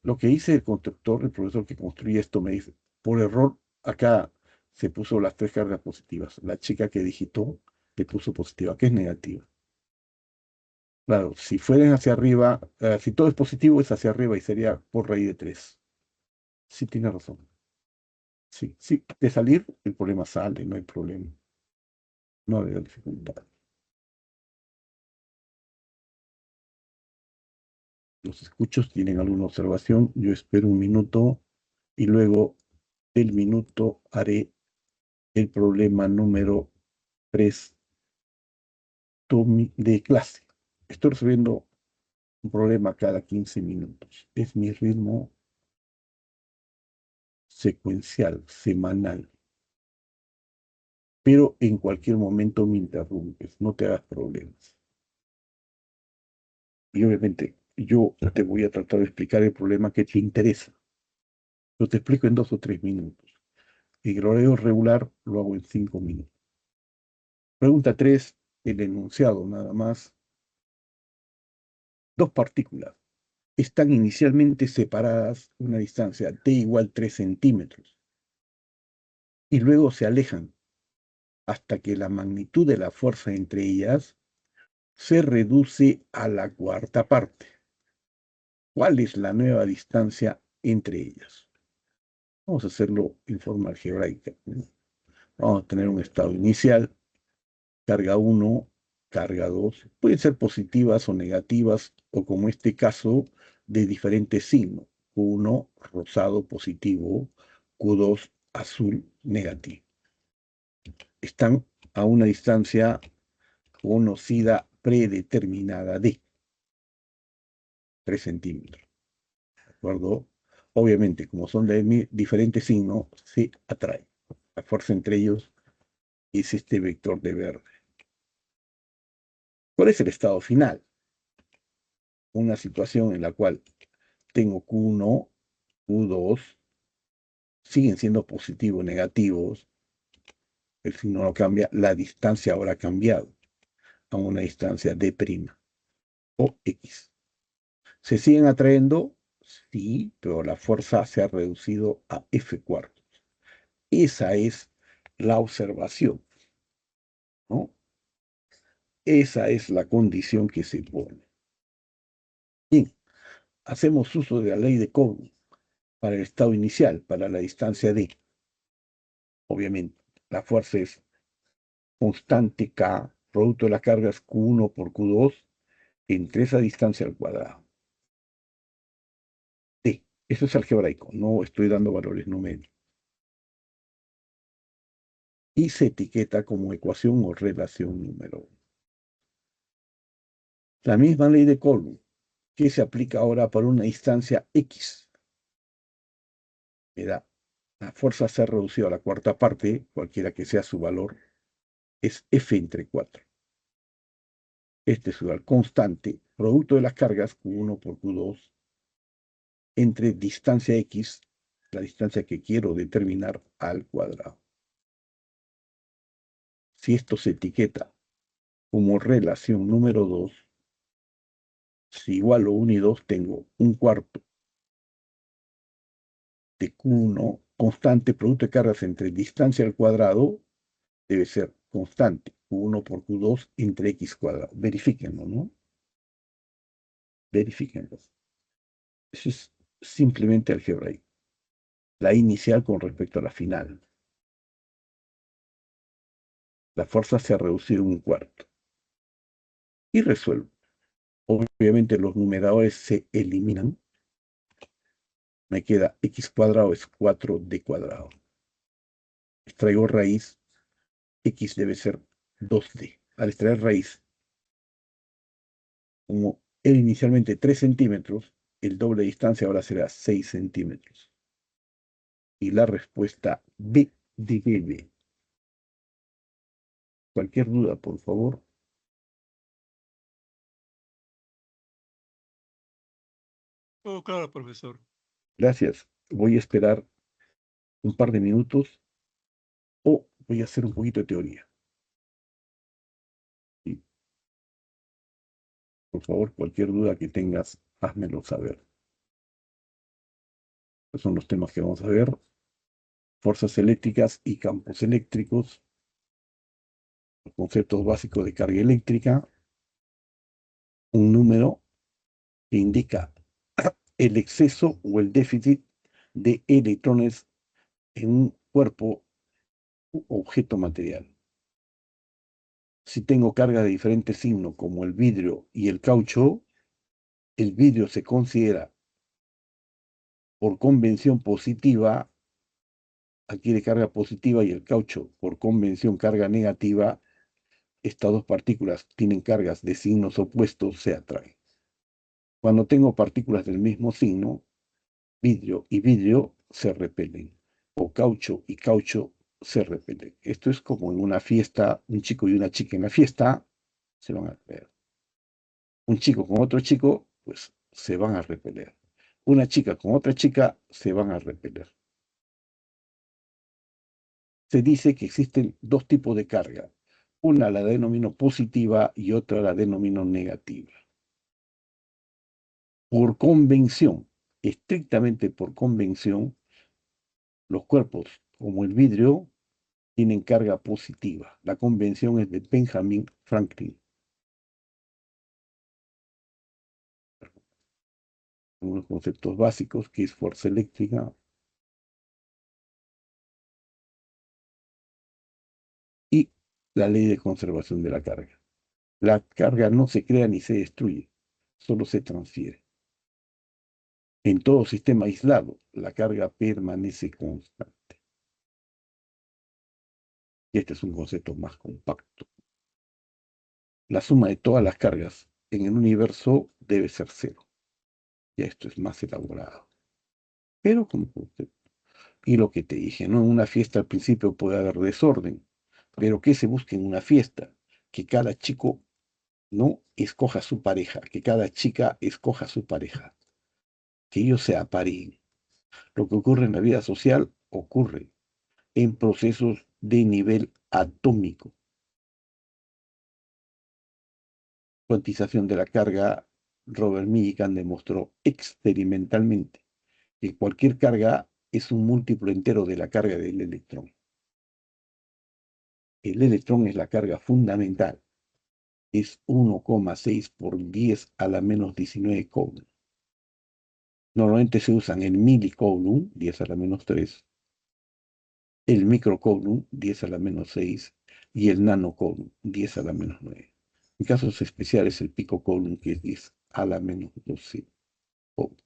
lo que hice el constructor, el profesor que construye esto, me dice, por error, acá se puso las tres cargas positivas. La chica que digitó le puso positiva, que es negativa. Claro, si fueran hacia arriba, si todo es positivo, es hacia arriba y sería por raíz de 3. Sí, tiene razón. Sí, sí, de salir, el problema sale, no hay problema. No había dificultad. Los escuchos tienen alguna observación, yo espero un minuto y luego del minuto haré el problema número 3 de clase. Estoy resolviendo un problema cada 15 minutos. Es mi ritmo secuencial, semanal. Pero en cualquier momento me interrumpes, no te hagas problemas. Y obviamente yo te voy a tratar de explicar el problema que te interesa. Yo te explico en 2 o 3 minutos. Y el horario regular lo hago en 5 minutos. Pregunta 3, el enunciado nada más. Dos partículas están inicialmente separadas a una distancia t igual 3 centímetros y luego se alejan hasta que la magnitud de la fuerza entre ellas se reduce a la cuarta parte. ¿Cuál es la nueva distancia entre ellas? Vamos a hacerlo en forma algebraica. Vamos a tener un estado inicial, carga 1, carga 2. Pueden ser positivas o negativas, o como este caso, de diferentes signos. Q1 rosado positivo, Q2 azul negativo. Están a una distancia conocida predeterminada de 3 centímetros. ¿De acuerdo? Obviamente, como son de diferentes signos, se atraen. La fuerza entre ellos es este vector de verde. ¿Cuál es el estado final? Una situación en la cual tengo Q1, Q2, siguen siendo positivos, negativos, el signo no cambia, la distancia ahora ha cambiado a una distancia d' o x. ¿Se siguen atrayendo? Sí, pero la fuerza se ha reducido a F cuartos. Esa es la observación, ¿no? Esa es la condición que se pone. Bien, hacemos uso de la ley de Coulomb para el estado inicial, para la distancia d. Obviamente, la fuerza es constante K, producto de las cargas Q1 por Q2, entre esa distancia al cuadrado. D, eso es algebraico, no estoy dando valores numéricos. Y se etiqueta como ecuación o relación número 1. La misma ley de Coulomb, que se aplica ahora para una distancia X. Mira, la fuerza se ha reducido a la cuarta parte, cualquiera que sea su valor, es F entre 4. Este es igual constante, producto de las cargas Q1 por Q2, entre distancia X, la distancia que quiero determinar, al cuadrado. Si esto se etiqueta como relación número 2, si igualo 1 y 2, tengo un cuarto de Q1 constante, producto de cargas entre distancia al cuadrado, debe ser constante, Q1 por Q2 entre X cuadrado. Verifíquenlo, ¿no? Verifíquenlo. Eso es simplemente algebraico. La inicial con respecto a la final. La fuerza se ha reducido un cuarto. Y resuelvo. Obviamente los numeradores se eliminan. Me queda x cuadrado es 4d cuadrado. Extraigo raíz, x debe ser 2d. Al extraer raíz, como era inicialmente 3 centímetros, el doble de distancia ahora será 6 centímetros. Y la respuesta B de B. Cualquier duda, por favor. Oh, claro, profesor. Gracias. Voy a esperar un par de minutos o voy a hacer un poquito de teoría. Y, por favor, cualquier duda que tengas, házmelo saber. Estos son los temas que vamos a ver. Fuerzas eléctricas y campos eléctricos. Los conceptos básicos de carga eléctrica. Un número que indica el exceso o el déficit de electrones en un cuerpo u objeto material. Si tengo carga de diferente signo, como el vidrio y el caucho, el vidrio se considera por convención positiva adquiere carga positiva y el caucho, por convención, carga negativa, estas dos partículas tienen cargas de signos opuestos, se atraen. Cuando tengo partículas del mismo signo, vidrio y vidrio se repelen, o caucho y caucho se repelen. Esto es como en una fiesta, un chico y una chica en la fiesta se van a repeler. Un chico con otro chico, pues se van a repeler. Una chica con otra chica se van a repeler. Se dice que existen dos tipos de carga. Una la denomino positiva y otra la denomino negativa. Por convención, estrictamente por convención, los cuerpos, como el vidrio, tienen carga positiva. La convención es de Benjamin Franklin. Unos conceptos básicos, que es fuerza eléctrica y la ley de conservación de la carga. La carga no se crea ni se destruye, solo se transfiere. En todo sistema aislado, la carga permanece constante. Y este es un concepto más compacto. La suma de todas las cargas en el universo debe ser cero. Ya esto es más elaborado. Pero como concepto. Y lo que te dije, ¿no? En una fiesta al principio puede haber desorden. Pero ¿qué se busca en una fiesta? Que cada chico no escoja su pareja, que cada chica escoja su pareja, que ellos se apareen. Lo que ocurre en la vida social ocurre en procesos de nivel atómico. Cuantización de la carga, Robert Millikan demostró experimentalmente que cualquier carga es un múltiplo entero de la carga del electrón. El electrón es la carga fundamental. Es 1,6 por 10 a la menos 19 coulomb. Normalmente se usan el milicoulomb, 10 a la menos 3, el microcoulomb, 10 a la menos 6, y el nanocoulomb, 10 a la menos 9. En casos especiales, el picocoulomb, que es 10 a la menos 12 coulomb.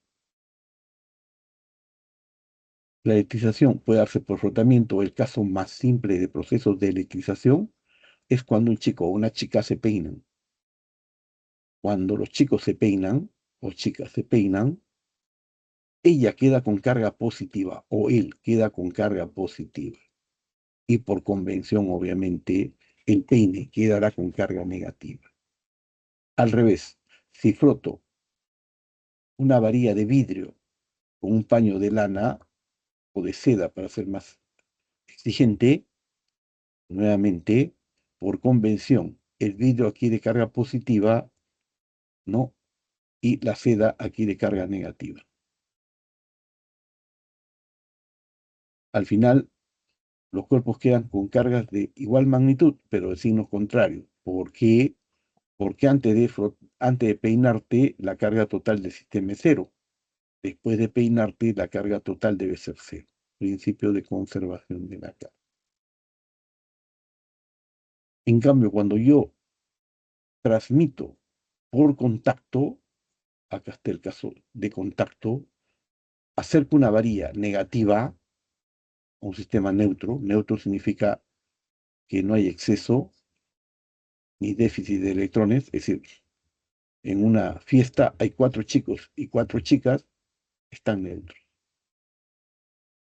La electrización puede darse por frotamiento. El caso más simple de procesos de electrización es cuando un chico o una chica se peinan. Cuando los chicos se peinan o chicas se peinan, ella queda con carga positiva o él queda con carga positiva. Y por convención, obviamente, el peine quedará con carga negativa. Al revés, si froto una varilla de vidrio con un paño de lana o de seda, para ser más exigente, nuevamente, por convención, el vidrio adquiere carga positiva, ¿no? Y la seda adquiere carga negativa. Al final, los cuerpos quedan con cargas de igual magnitud, pero de signos contrarios. ¿Por qué? Porque antes de peinarte, la carga total del sistema es cero. Después de peinarte, la carga total debe ser cero. Principio de conservación de la carga. En cambio, cuando yo transmito por contacto, acá está el caso de contacto, acerco una varilla negativa a un sistema neutro. Neutro significa que no hay exceso ni déficit de electrones, es decir, en una fiesta hay 4 chicos y 4 chicas, están neutros.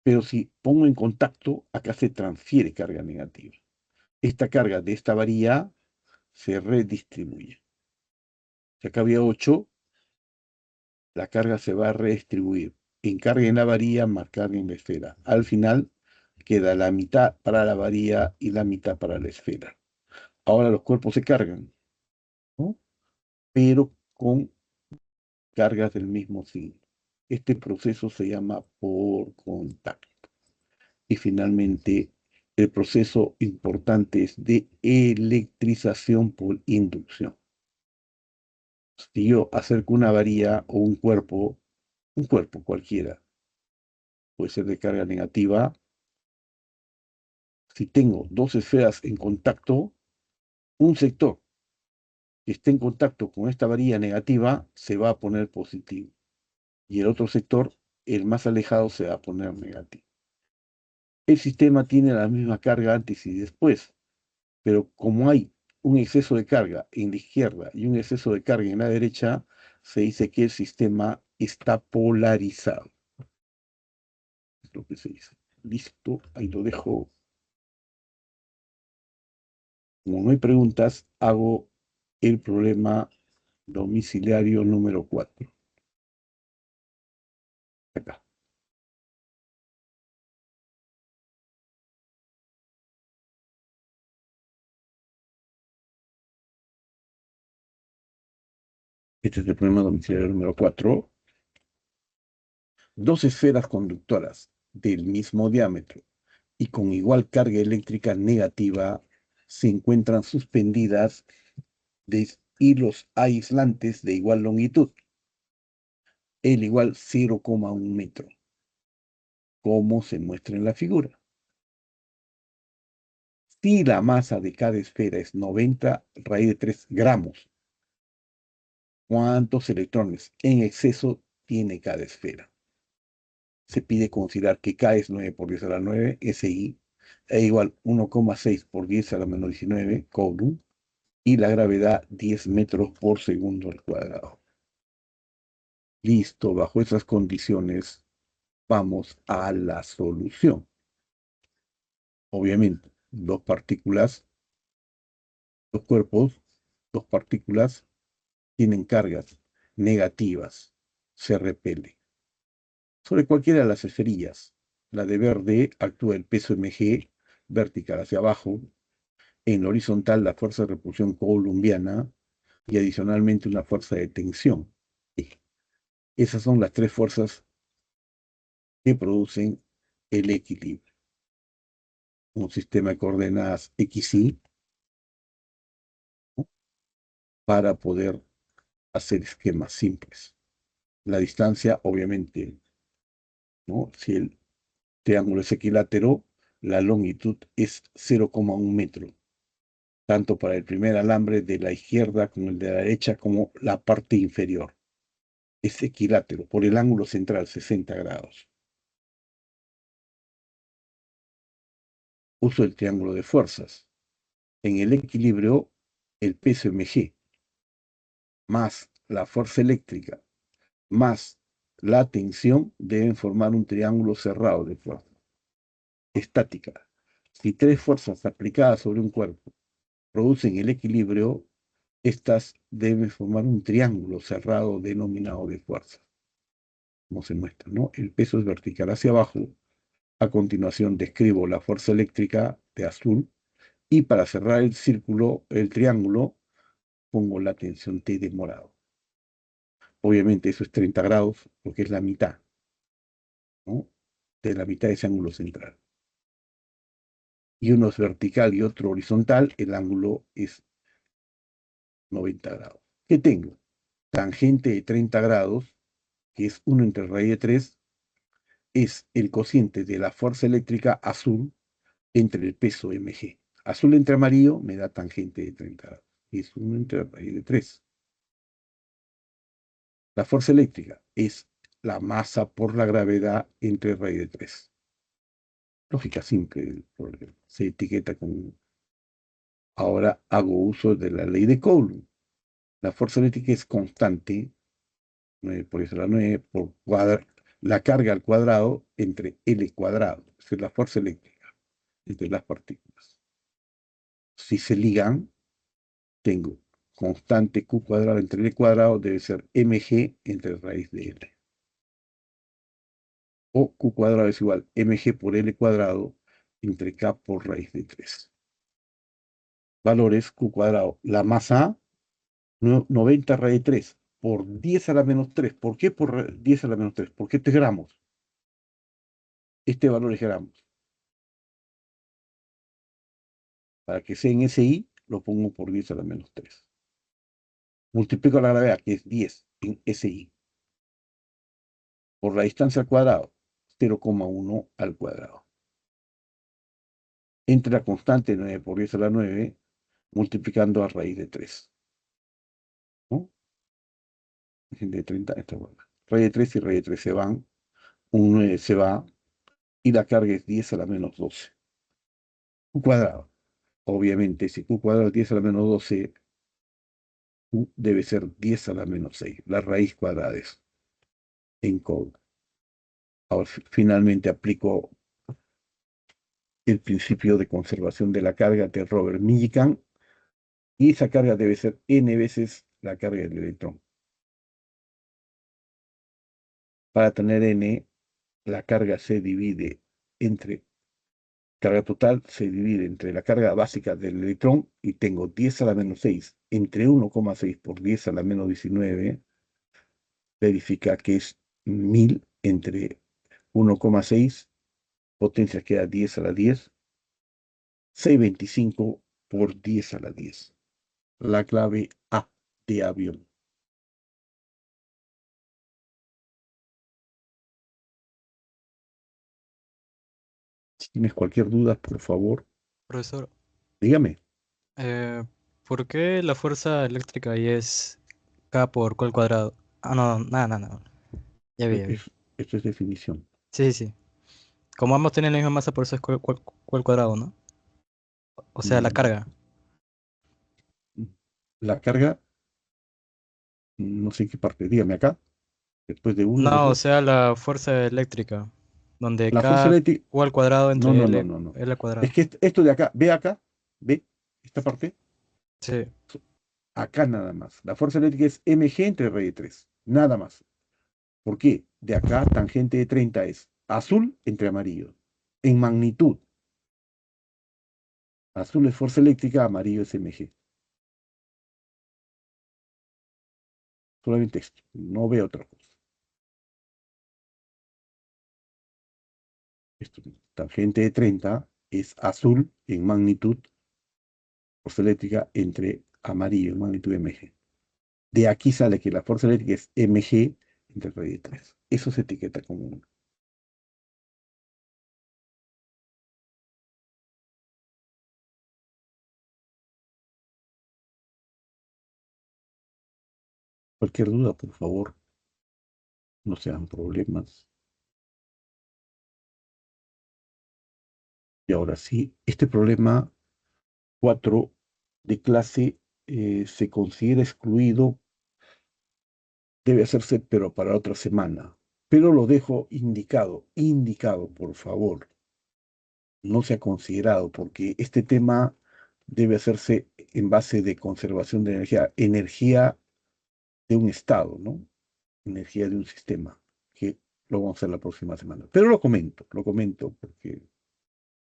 Pero si pongo en contacto, acá se transfiere carga negativa. Esta carga de esta varilla se redistribuye. Si acá había 8, la carga se va a redistribuir en carga en la varilla más carga en la esfera. Al final queda la mitad para la varilla y la mitad para la esfera. Ahora los cuerpos se cargan, ¿no? Pero con cargas del mismo signo. Este proceso se llama por contacto. Y finalmente, el proceso importante es de electrización por inducción. Si yo acerco una varilla o un cuerpo cualquiera, puede ser de carga negativa, si tengo dos esferas en contacto, un sector que esté en contacto con esta varilla negativa se va a poner positivo y el otro sector, el más alejado, se va a poner negativo. el sistema tiene la misma carga antes y después, pero como hay un exceso de carga en la izquierda y un exceso de carga en la derecha, se dice que el sistema está polarizado. Es lo que se dice. Listo, ahí lo dejo. Como no hay preguntas, hago el problema domiciliario número 4. Acá. Este es el problema domiciliario número 4. Dos esferas conductoras del mismo diámetro y con igual carga eléctrica negativa se encuentran suspendidas de hilos aislantes de igual longitud, el igual 0,1 metro, como se muestra en la figura. Si la masa de cada esfera es 90 raíz de 3 gramos, ¿cuántos electrones en exceso tiene cada esfera? Se pide considerar que K es 9 por 10 a la 9, SI, e igual 1,6 por 10 a la menos 19, Coulomb, y la gravedad 10 metros por segundo al cuadrado. Listo, bajo esas condiciones vamos a la solución. Obviamente, dos partículas, dos cuerpos, dos partículas tienen cargas negativas, se repele. Sobre cualquiera de las esferillas, la de verde actúa el peso mg vertical hacia abajo, en horizontal la fuerza de repulsión coulombiana y adicionalmente una fuerza de tensión. Esas son las tres fuerzas que producen el equilibrio. Un sistema de coordenadas XY, ¿no?, para poder hacer esquemas simples. La distancia, obviamente, ¿no?, si el triángulo es equilátero, la longitud es 0,1 metro, tanto para el primer alambre de la izquierda como el de la derecha, como la parte inferior. Es equilátero por el ángulo central, 60 grados. Uso el triángulo de fuerzas. En el equilibrio, el peso mg más la fuerza eléctrica más la tensión deben formar un triángulo cerrado de fuerza. Estática. Si tres fuerzas aplicadas sobre un cuerpo producen el equilibrio, estas deben formar un triángulo cerrado denominado de fuerza. Como se muestra, ¿no? El peso es vertical hacia abajo. A continuación describo la fuerza eléctrica de azul y para cerrar el círculo, el triángulo, pongo la tensión T de morado. Obviamente eso es 30 grados porque es la mitad, ¿no?, de la mitad de ese ángulo central. Y uno es vertical y otro horizontal, el ángulo es 90 grados. ¿Qué tengo? Tangente de 30 grados, que es 1 entre raíz de 3, es el cociente de la fuerza eléctrica azul entre el peso mg. Azul entre amarillo me da tangente de 30 grados. Es 1 entre raíz de 3. La fuerza eléctrica es la masa por la gravedad entre raíz de 3. Lógica simple, se etiqueta con... Ahora hago uso de la ley de Coulomb. La fuerza eléctrica es constante, 9 por 10 a la 9, por la carga al cuadrado entre L cuadrado. Esa es la fuerza eléctrica entre las partículas. Si se ligan, tengo constante Q cuadrado entre L cuadrado, debe ser mg entre raíz de L. O Q cuadrado es igual mg por L cuadrado entre K por raíz de 3. Valores Q cuadrado. La masa, 90 raíz de 3 por 10 a la menos 3. ¿Por qué por 10 a la menos 3? Porque este es gramos. Este valor es gramos. Para que sea en SI, lo pongo por 10 a la menos 3. Multiplico la gravedad, que es 10 en SI, por la distancia al cuadrado, 0,1 al cuadrado. Entre la constante 9 por 10 a la 9, multiplicando a raíz de 3. ¿No? De 30, esta vuelta. Raíz de 3 y raíz de 3 se van. Un 9 se va. y la carga es 10 a la menos 12. Q cuadrado. Obviamente, si Q cuadrado es 10 a la menos 12, Q debe ser 10 a la menos 6. La raíz cuadrada es en code. Ahora, finalmente aplico el principio de conservación de la carga de Robert Millikan, y esa carga debe ser n veces la carga del electrón. Para tener n, la carga se divide entre, carga total se divide entre la carga básica del electrón, y tengo 10 a la menos 6 entre 1,6 por 10 a la menos 19, verifica que es 1000 entre 1,6, potencia queda 10 a la 10, 625 por 10 a la 10. La clave A de avión. Si tienes cualquier duda, por favor, Profesor, dígame. eh, ¿por qué la fuerza eléctrica ahí es K por Q al cuadrado? Ah, no, nada, nada, nada. Ya vi, ya vi. Esto es definición. Sí, sí. Como ambos tienen la misma masa, por eso es Q al cuadrado, ¿no? O sea, la Mm, carga. La carga, no sé en qué parte, dígame acá, después de uno, los No, o dos. sea, la fuerza eléctrica, donde La fuerza K eléctrica, Q al cuadrado no, entre no, L, no, no, no. L al Es cuadrado. que esto de acá, ve, esta parte, Sí. acá nada más. La fuerza eléctrica es mg entre raíz de 3, nada más. ¿Por qué? De acá, tangente de 30 es azul entre amarillo. En magnitud, azul es fuerza eléctrica, amarillo es mg. Solamente esto, no veo otra cosa. Esto, tangente de 30 es azul en magnitud, fuerza eléctrica entre amarillo en magnitud mg. De aquí sale que la fuerza eléctrica es mg entre raíz de 3. Eso se etiqueta como 1. Cualquier duda, por favor, no sean problemas. Y ahora sí, este problema 4 de clase se considera excluido, debe hacerse, pero para otra semana. Pero lo dejo indicado, por favor. No se ha considerado, porque este tema debe hacerse en base de conservación de energía, energía de un estado, ¿no? Energía de un sistema, que lo vamos a hacer la próxima semana. Pero lo comento, porque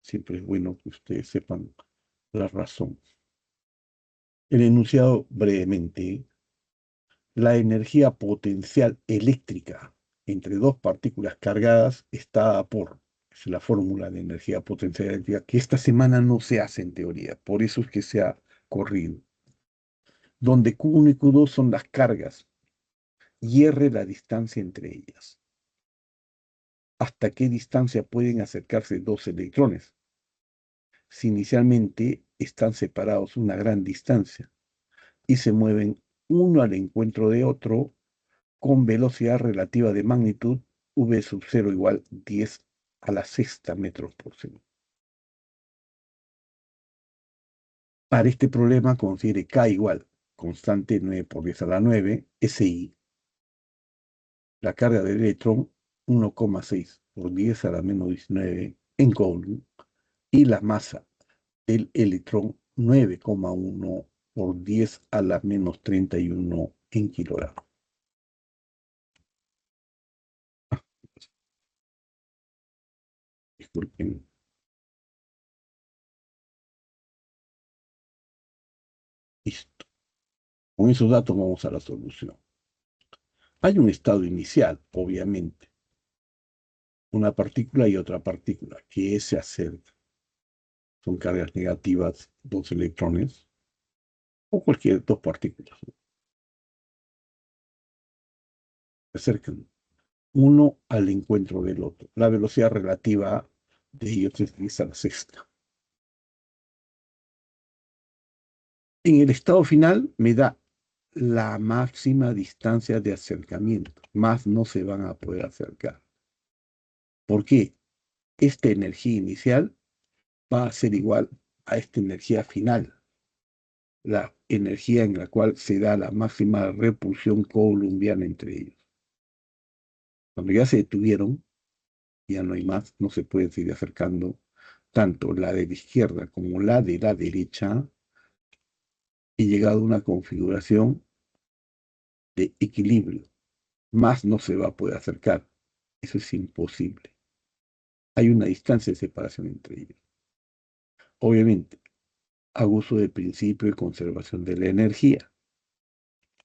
siempre es bueno que ustedes sepan la razón. El enunciado brevemente: la energía potencial eléctrica entre dos partículas cargadas está dada por, es la fórmula de energía potencial eléctrica, que esta semana no se hace en teoría, por eso es que se ha corrido, donde Q1 y Q2 son las cargas y R la distancia entre ellas. ¿Hasta qué distancia pueden acercarse dos electrones? Si inicialmente están separados una gran distancia y se mueven uno al encuentro de otro con velocidad relativa de magnitud v sub 0 igual 10 a la sexta metros por segundo. Para este problema considere K igual constante 9 por 10 a la 9, SI, la carga del electrón 1,6 por 10 a la menos 19 en Coulomb, y la masa del electrón 9,1 por 10 a la menos 31 en kilogramos. Disculpen. Listo. Con esos datos vamos a la solución. Hay un estado inicial, obviamente, una partícula y otra partícula, que se acercan. Son cargas negativas, dos electrones, o cualquier dos partículas. Se acercan uno al encuentro del otro. La velocidad relativa de ellos es 10 a la sexta. En el estado final me da la máxima distancia de acercamiento, más no se van a poder acercar. ¿Por qué? esta energía inicial va a ser igual a esta energía final, la energía en la cual se da la máxima repulsión coulombiana entre ellos. Cuando ya se detuvieron, ya no hay más, no se pueden seguir acercando, tanto la de la izquierda como la de la derecha, y llegado a una configuración de equilibrio. Más no se va a poder acercar. Eso es imposible. Hay una distancia de separación entre ellos. Obviamente, a uso del principio de conservación de la energía.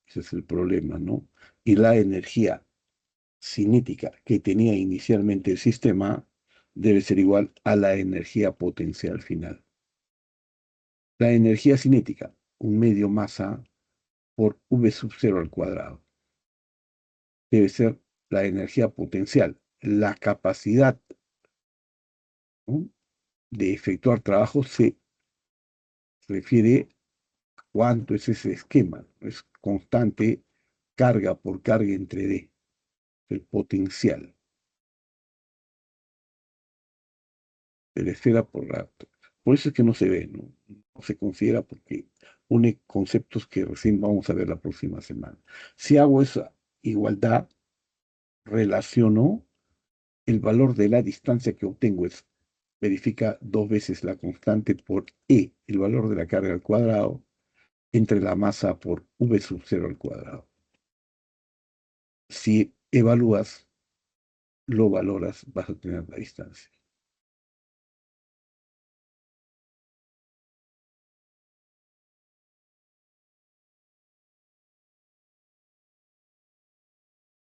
Ese es el problema, ¿no? Y la energía cinética que tenía inicialmente el sistema debe ser igual a la energía potencial final. La energía cinética, un medio masa por V sub 0 al cuadrado, debe ser la energía potencial, la capacidad, ¿no?, de efectuar trabajo se refiere a cuánto es ese esquema, es constante carga por carga entre D, el potencial de la esfera por la... Por eso es que no se ve, ¿no? No se considera porque une conceptos que recién vamos a ver la próxima semana. Si hago esa igualdad, relaciono el valor de la distancia que obtengo es, verifica dos veces la constante por E, el valor de la carga al cuadrado, entre la masa por V sub 0 al cuadrado. Si evalúas, lo valoras, vas a tener la distancia.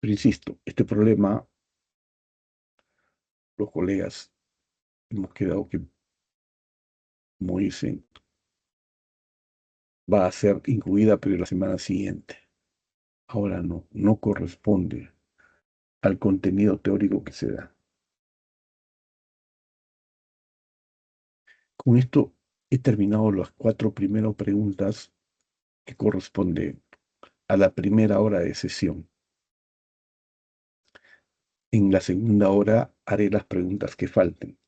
Pero insisto, este problema, los colegas hemos quedado que, como dicen, va a ser incluida, pero la semana siguiente. Ahora no, no corresponde al contenido teórico que se da. Con esto he terminado las 4 primeras preguntas que corresponden a la primera hora de sesión. En la segunda hora haré las preguntas que falten.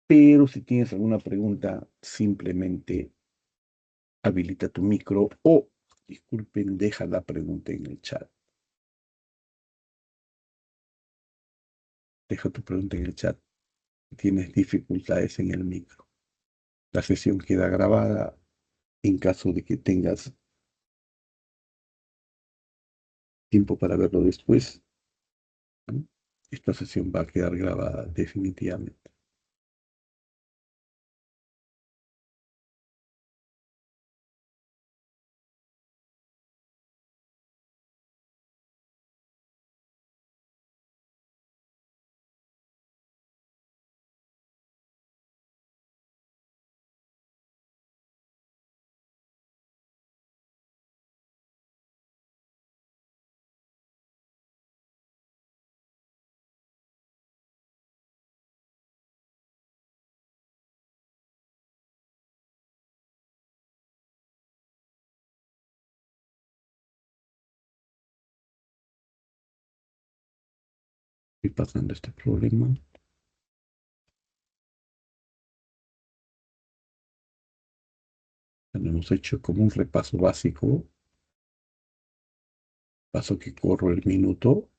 Pero si tienes alguna pregunta, simplemente habilita tu micro o, disculpen, deja la pregunta en el chat. Deja tu pregunta en el chat. Si tienes dificultades en el micro. La sesión queda grabada en caso de que tengas tiempo para verlo después, ¿no? Esta sesión va a quedar grabada definitivamente. Estoy pasando este problema. Hemos hecho como un repaso básico. Paso que corro el minuto.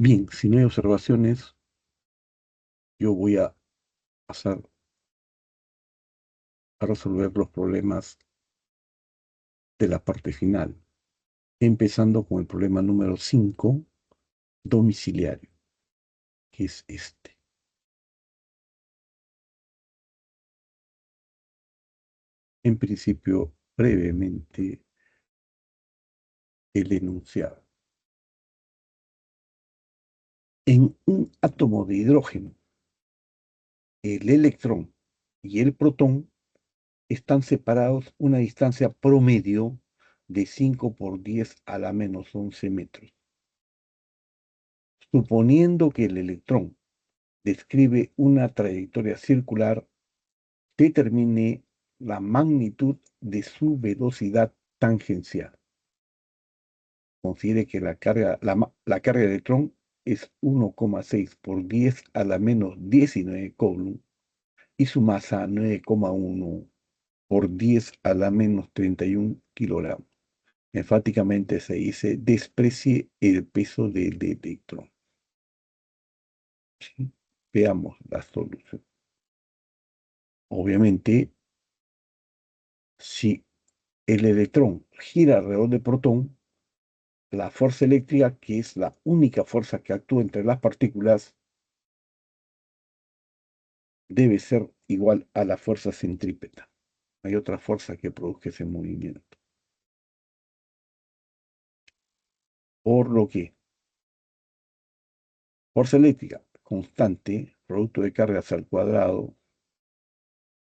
Bien, si no hay observaciones, yo voy a pasar a resolver los problemas de la parte final. empezando con el problema número 5, domiciliario, que es este. En principio, brevemente, el enunciado. En un átomo de hidrógeno, el electrón y el protón están separados una distancia promedio de 5 por 10 a la menos 11 metros. Suponiendo que el electrón describe una trayectoria circular, determine la magnitud de su velocidad tangencial. Considere que la carga de electrón es 1,6 por 10 a la menos 19 coulomb y su masa 9,1 por 10 a la menos 31 kilogramos. Enfáticamente se dice desprecie el peso del electrón. ¿Sí? Veamos la solución. Obviamente, si el electrón gira alrededor del protón, la fuerza eléctrica, que es la única fuerza que actúa entre las partículas, debe ser igual a la fuerza centrípeta. Hay otra fuerza que produzca ese movimiento. Por lo que fuerza eléctrica constante, producto de cargas al cuadrado,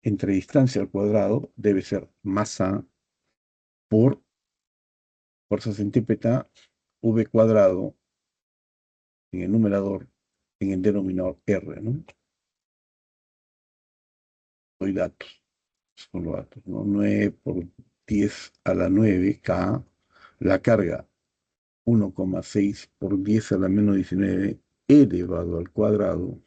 entre distancia al cuadrado, debe ser masa por fuerza centrípeta v cuadrado en el numerador, en el denominador R, ¿no? Doy datos, son los datos, ¿no? 9 por 10 a la 9 K, la carga 1,6 por 10 a la menos 19 elevado al cuadrado,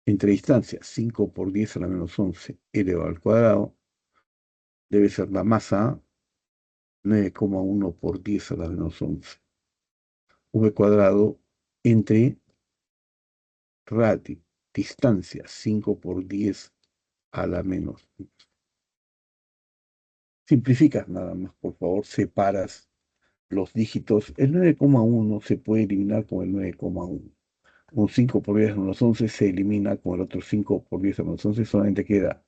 entre distancia 5 por 10 a la menos 11 elevado al cuadrado, debe ser la masa 9,1 por 10 a la menos 11 v cuadrado entre radio, distancia 5 por 10 a la menos. Simplificas nada más, por favor, separas los dígitos. El 9,1 se puede eliminar con el 9,1. Un 5 por 10 a menos 11 se elimina con el otro 5 por 10 a menos 11. Solamente queda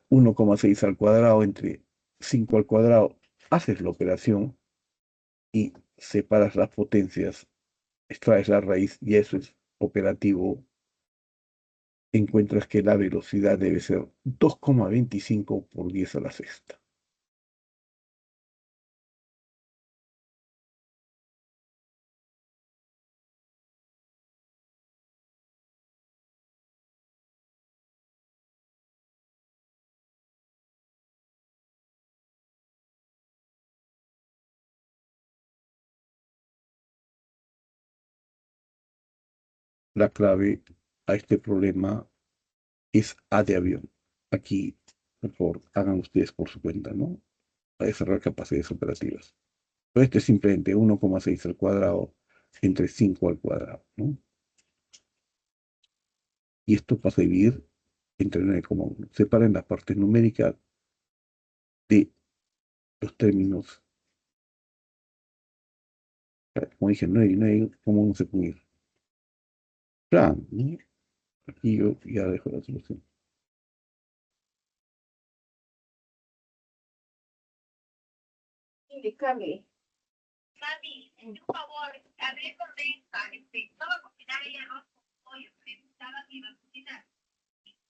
1,6 al cuadrado entre 5 al cuadrado. Haces la operación y separas las potencias, extraes la raíz y eso es operativo. Encuentras que la velocidad debe ser 2,25 por 10 a la sexta. La clave a este problema es A de avión. Aquí, por favor, hagan ustedes por su cuenta, ¿no? Para desarrollar capacidades operativas. Pero este es simplemente 1,6 al cuadrado entre 5 al cuadrado, ¿no? Y esto pasa a dividir entre 9,1. Separen las partes numéricas de los términos. Como dije, 9,1 se puede ir. Plan, ¿no? Aquí yo ya dejo la solución. Indicable. Mami, por favor, hablé con Densa, no va a cocinar ella arroz con pollo, me gustaba que iba a cocinar.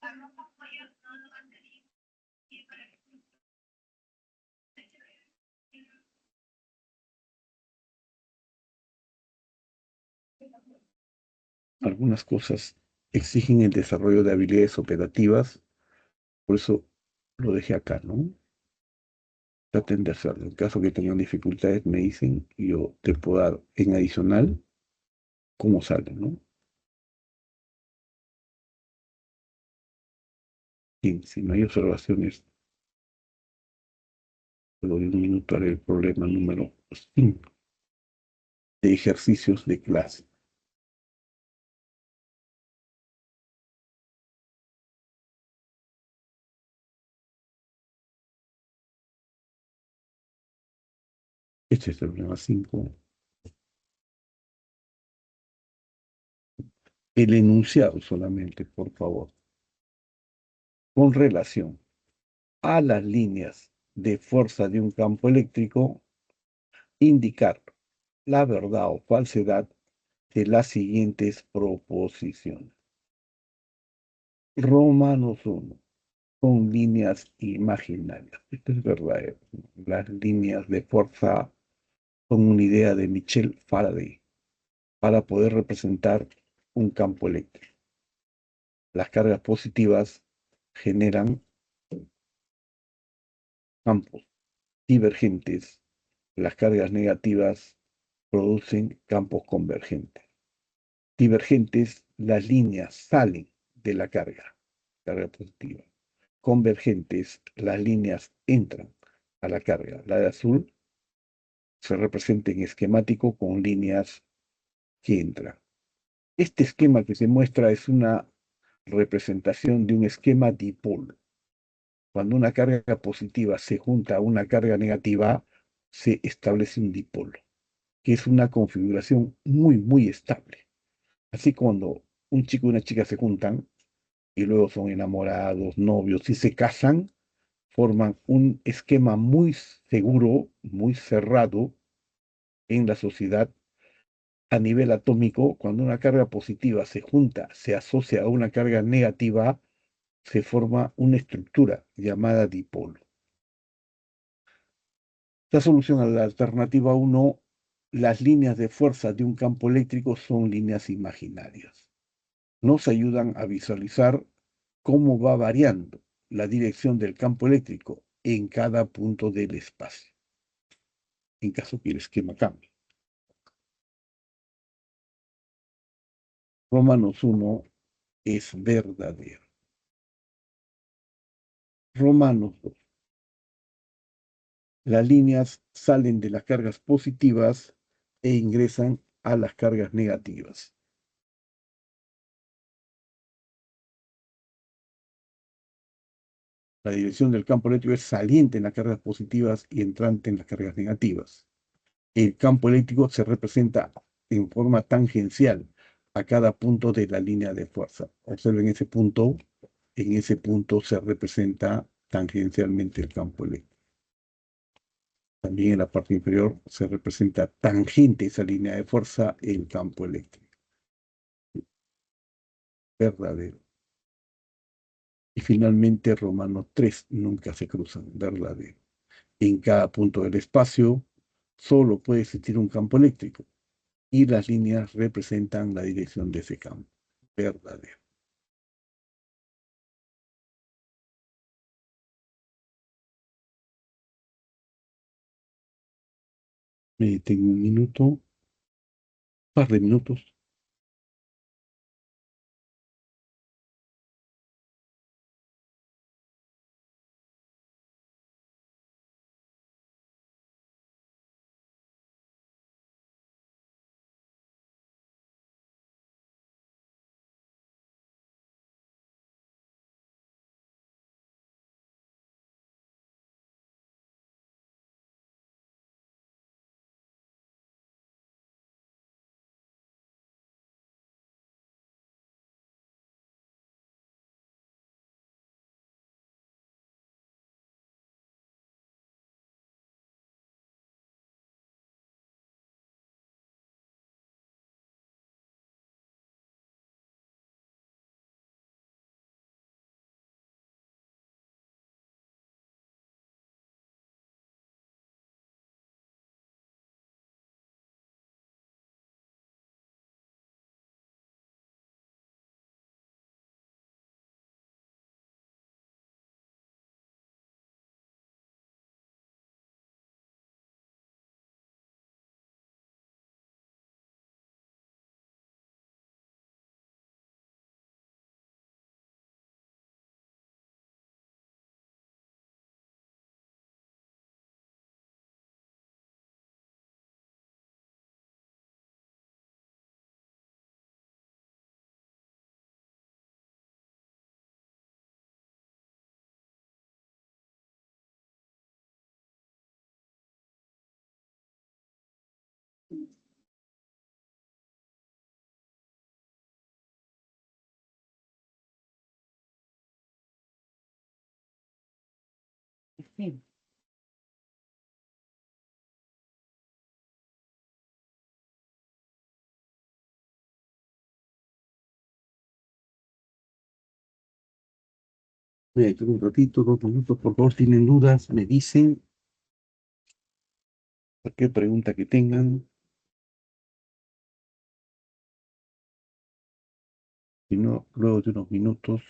Arroz con pollo no lo van a tener. Algunas cosas exigen el desarrollo de habilidades operativas, por eso lo dejé acá, ¿no? Traten de hacerlo. En caso que tengan dificultades, me dicen y yo te puedo dar en adicional cómo sale, ¿no? Bien, si no hay observaciones, luego de un minuto haré el problema número 5 de ejercicios de clase. Este es el problema 5. El enunciado solamente, por favor. Con relación a las líneas de fuerza de un campo eléctrico, indicar la verdad o falsedad de las siguientes proposiciones. Romanos 1. Son líneas imaginarias. Esto es verdadero. Las líneas de fuerza son una idea de Michel Faraday para poder representar un campo eléctrico. Las cargas positivas generan campos divergentes. Las cargas negativas producen campos convergentes. Divergentes, las líneas salen de la carga positiva. Convergentes, las líneas entran a la carga. La de azul se representa en esquemático con líneas que entran. Este esquema que se muestra es una representación de un esquema dipolo. Cuando una carga positiva se junta a una carga negativa, se establece un dipolo, que es una configuración muy, muy estable. Así cuando un chico y una chica se juntan y luego son enamorados, novios y se casan, forman un esquema muy seguro, muy cerrado en la sociedad a nivel atómico. Cuando una carga positiva se junta, se asocia a una carga negativa, se forma una estructura llamada dipolo. La solución a la alternativa 1, las líneas de fuerza de un campo eléctrico son líneas imaginarias. Nos ayudan a visualizar cómo va variando la dirección del campo eléctrico en cada punto del espacio, en caso que el esquema cambie. Romanos 1 es verdadero. Romanos 2. Las líneas salen de las cargas positivas e ingresan a las cargas negativas. La dirección del campo eléctrico es saliente en las cargas positivas y entrante en las cargas negativas. El campo eléctrico se representa en forma tangencial a cada punto de la línea de fuerza. Observen en ese punto se representa tangencialmente el campo eléctrico. También en la parte inferior se representa tangente esa línea de fuerza el campo eléctrico. Verdadero. Y finalmente Romanos 3, nunca se cruzan, verdadero. En cada punto del espacio solo puede existir un campo eléctrico y las líneas representan la dirección de ese campo, verdadero. Tengo un minuto, par de minutos. Voy a echar un ratito, 2 minutos, por favor, si tienen dudas, me dicen cualquier pregunta que tengan. Si no, luego de unos minutos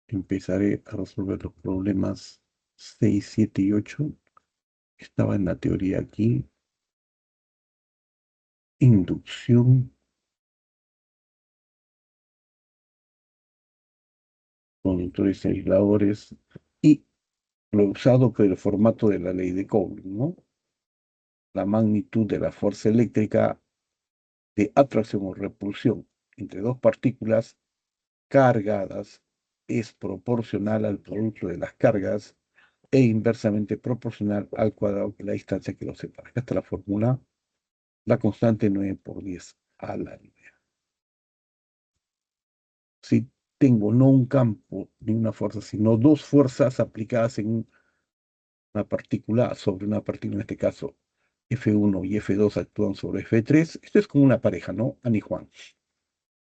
empezaré a resolver los problemas 6, 7 y 8. Estaba en la teoría aquí. Inducción, conductores y aisladores, y lo usado por el formato de la ley de Coulomb, ¿no? La magnitud de la fuerza eléctrica de atracción o repulsión entre dos partículas cargadas es proporcional al producto de las cargas e inversamente proporcional al cuadrado de la distancia que los separa. Acá está la fórmula, la constante 9 por 10 a la línea. Si tengo no un campo ni una fuerza, sino dos fuerzas aplicadas en una partícula sobre una partícula, en este caso F1 y F2 actúan sobre F3, esto es como una pareja, ¿no? Ana y Juan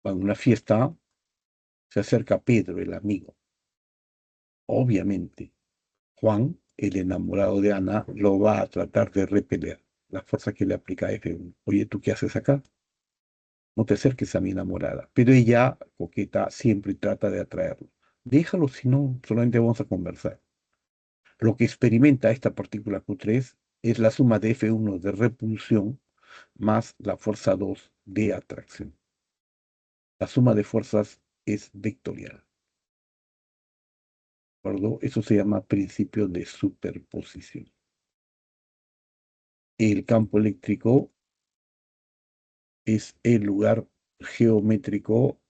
van a una fiesta, se acerca Pedro, el amigo. Obviamente, Juan, el enamorado de Ana, lo va a tratar de repeler. La fuerza que le aplica a F1. Oye, ¿tú qué haces acá? No te acerques a mi enamorada. Pero ella, coqueta, siempre trata de atraerlo. Déjalo, si no, solamente vamos a conversar. Lo que experimenta esta partícula Q3 es la suma de F1 de repulsión más la fuerza 2 de atracción. La suma de fuerzas es vectorial. ¿De acuerdo? Eso se llama principio de superposición. El campo eléctrico es el lugar geométrico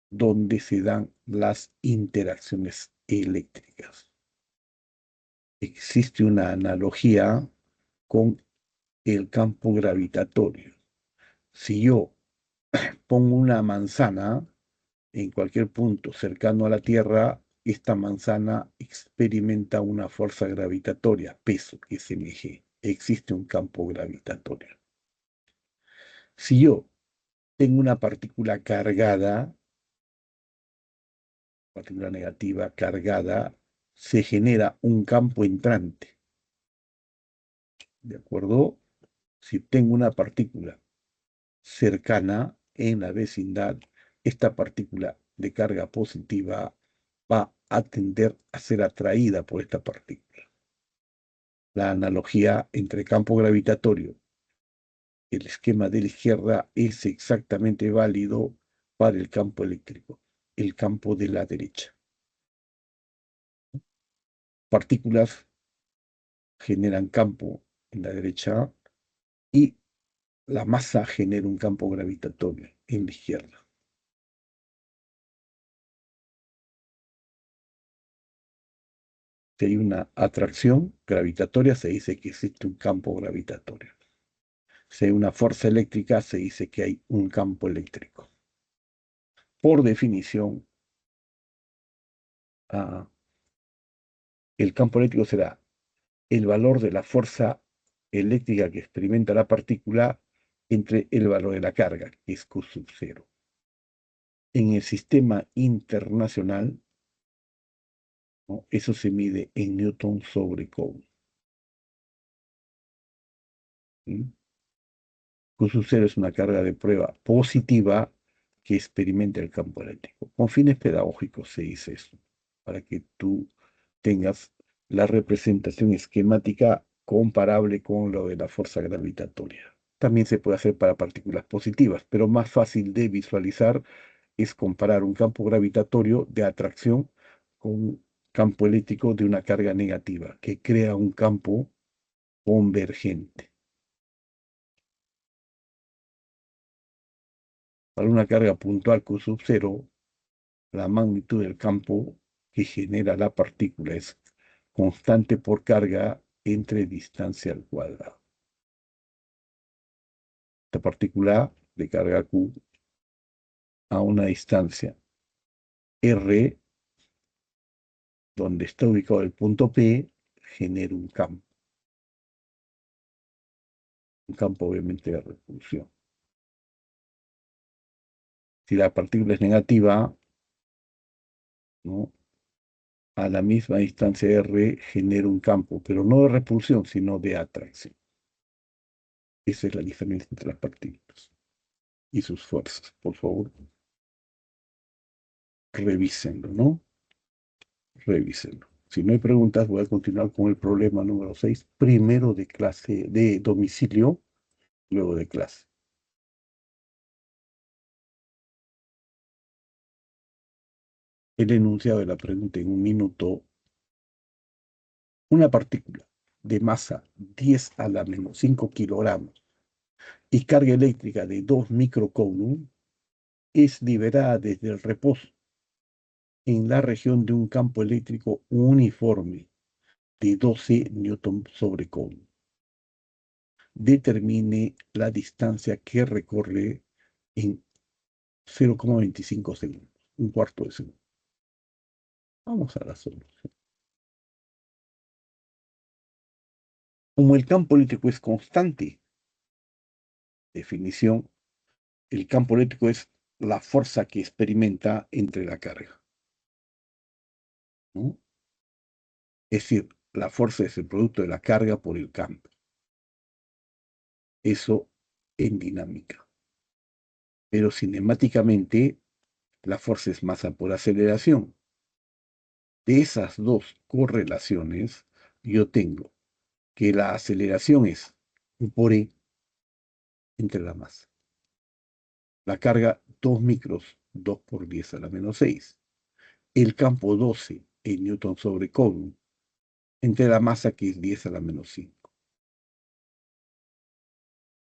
donde se dan las interacciones eléctricas. Existe una analogía con el campo gravitatorio. Si yo pongo una manzana en cualquier punto cercano a la Tierra, esta manzana experimenta una fuerza gravitatoria, peso, que es mg. Existe un campo gravitatorio. Si yo tengo una partícula negativa cargada, se genera un campo entrante. ¿De acuerdo? Si tengo una partícula cercana en la vecindad, esta partícula de carga positiva va a tender a ser atraída por esta partícula. La analogía entre campo gravitatorio y el esquema de la izquierda es exactamente válido para el campo eléctrico, el campo de la derecha. Partículas generan campo en la derecha y la masa genera un campo gravitatorio en la izquierda. Si hay una atracción gravitatoria, se dice que existe un campo gravitatorio. Si hay una fuerza eléctrica, se dice que hay un campo eléctrico. Por definición, el campo eléctrico será el valor de la fuerza eléctrica que experimenta la partícula entre el valor de la carga, que es Q sub 0. En el sistema internacional, ¿no? Eso se mide en Newton sobre Coulomb. ¿Sí? Q sub 0 es una carga de prueba positiva que experimenta el campo eléctrico. Con fines pedagógicos se dice eso, para que tú tengas la representación esquemática comparable con lo de la fuerza gravitatoria. También se puede hacer para partículas positivas, pero más fácil de visualizar es comparar un campo gravitatorio de atracción con un campo eléctrico de una carga negativa, que crea un campo convergente. Para una carga puntual Q sub 0, la magnitud del campo que genera la partícula es constante por carga entre distancia al cuadrado. esta partícula de carga Q a una distancia R, donde está ubicado el punto P, genera un campo obviamente de repulsión. Si la partícula es negativa, ¿no?, a la misma distancia R genera un campo, pero no de repulsión, sino de atracción. Esa es la diferencia entre las partículas y sus fuerzas. Por favor, revísenlo, ¿no? Revísenlo. Si no hay preguntas, voy a continuar con el problema número 6, primero de clase de domicilio, luego de clase. El enunciado de la pregunta en un minuto. Una partícula de masa 10 a la menos 5 kilogramos y carga eléctrica de 2 microcoulomb es liberada desde el reposo en la región de un campo eléctrico uniforme de 12 newton sobre coulomb. Determine la distancia que recorre en 0,25 segundos, un cuarto de segundo. Vamos a la solución. Como el campo eléctrico es constante, definición, el campo eléctrico es la fuerza que experimenta entre la carga, ¿no? Es decir, la fuerza es el producto de la carga por el campo. Eso en dinámica. Pero cinemáticamente, la fuerza es masa por aceleración. De esas dos correlaciones, yo tengo que la aceleración es U por E entre la masa. La carga 2 micros, 2 por 10 a la menos 6. El campo 12 en newton sobre coulomb entre la masa, que es 10 a la menos 5.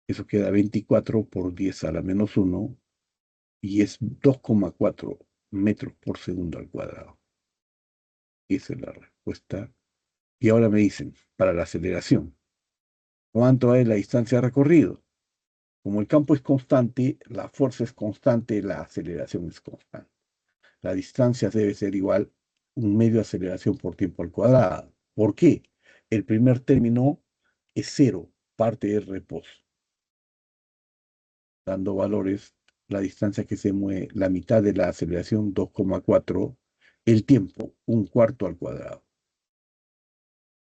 Eso queda 24 por 10 a la menos 1 y es 2,4 metros por segundo al cuadrado. Esa es la respuesta. Y ahora me dicen, para la aceleración, ¿cuánto es la distancia recorrido? Como el campo es constante, la fuerza es constante, la aceleración es constante. La distancia debe ser igual un medio de aceleración por tiempo al cuadrado. ¿Por qué? El primer término es 0, parte del reposo. Dando valores, la distancia que se mueve, la mitad de la aceleración, 2,4, el tiempo, un cuarto al cuadrado.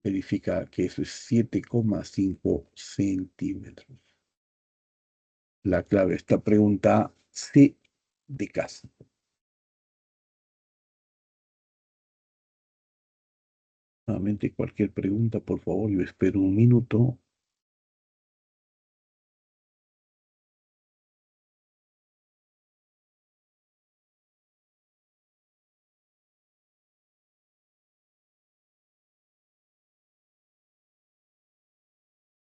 Verifica que eso es 7,5 centímetros. La clave de esta pregunta, C de casa. Nuevamente, cualquier pregunta, por favor, yo espero un minuto.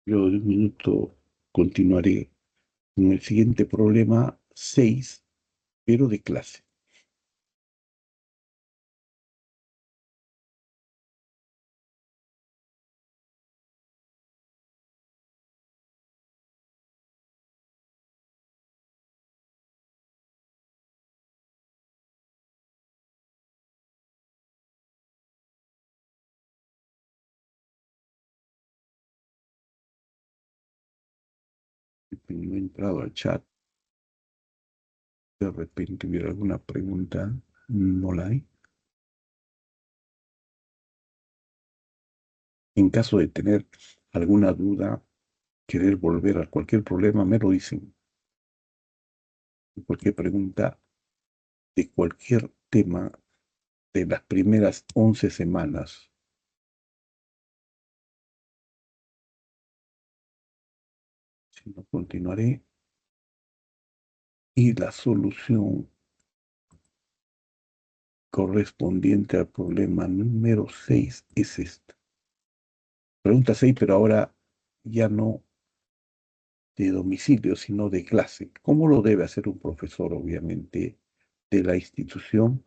Luego de un minuto continuaré con el siguiente problema 6, pero de clase. No he entrado al chat. De repente hubiera alguna pregunta. No la hay. En caso de tener alguna duda, querer volver a cualquier problema, me lo dicen. Cualquier pregunta de cualquier tema de las primeras 11 semanas. Si no, continuaré. Y la solución correspondiente al problema número 6 es esta. Pregunta 6, pero ahora ya no de domicilio, sino de clase. ¿Cómo lo debe hacer un profesor, obviamente, de la institución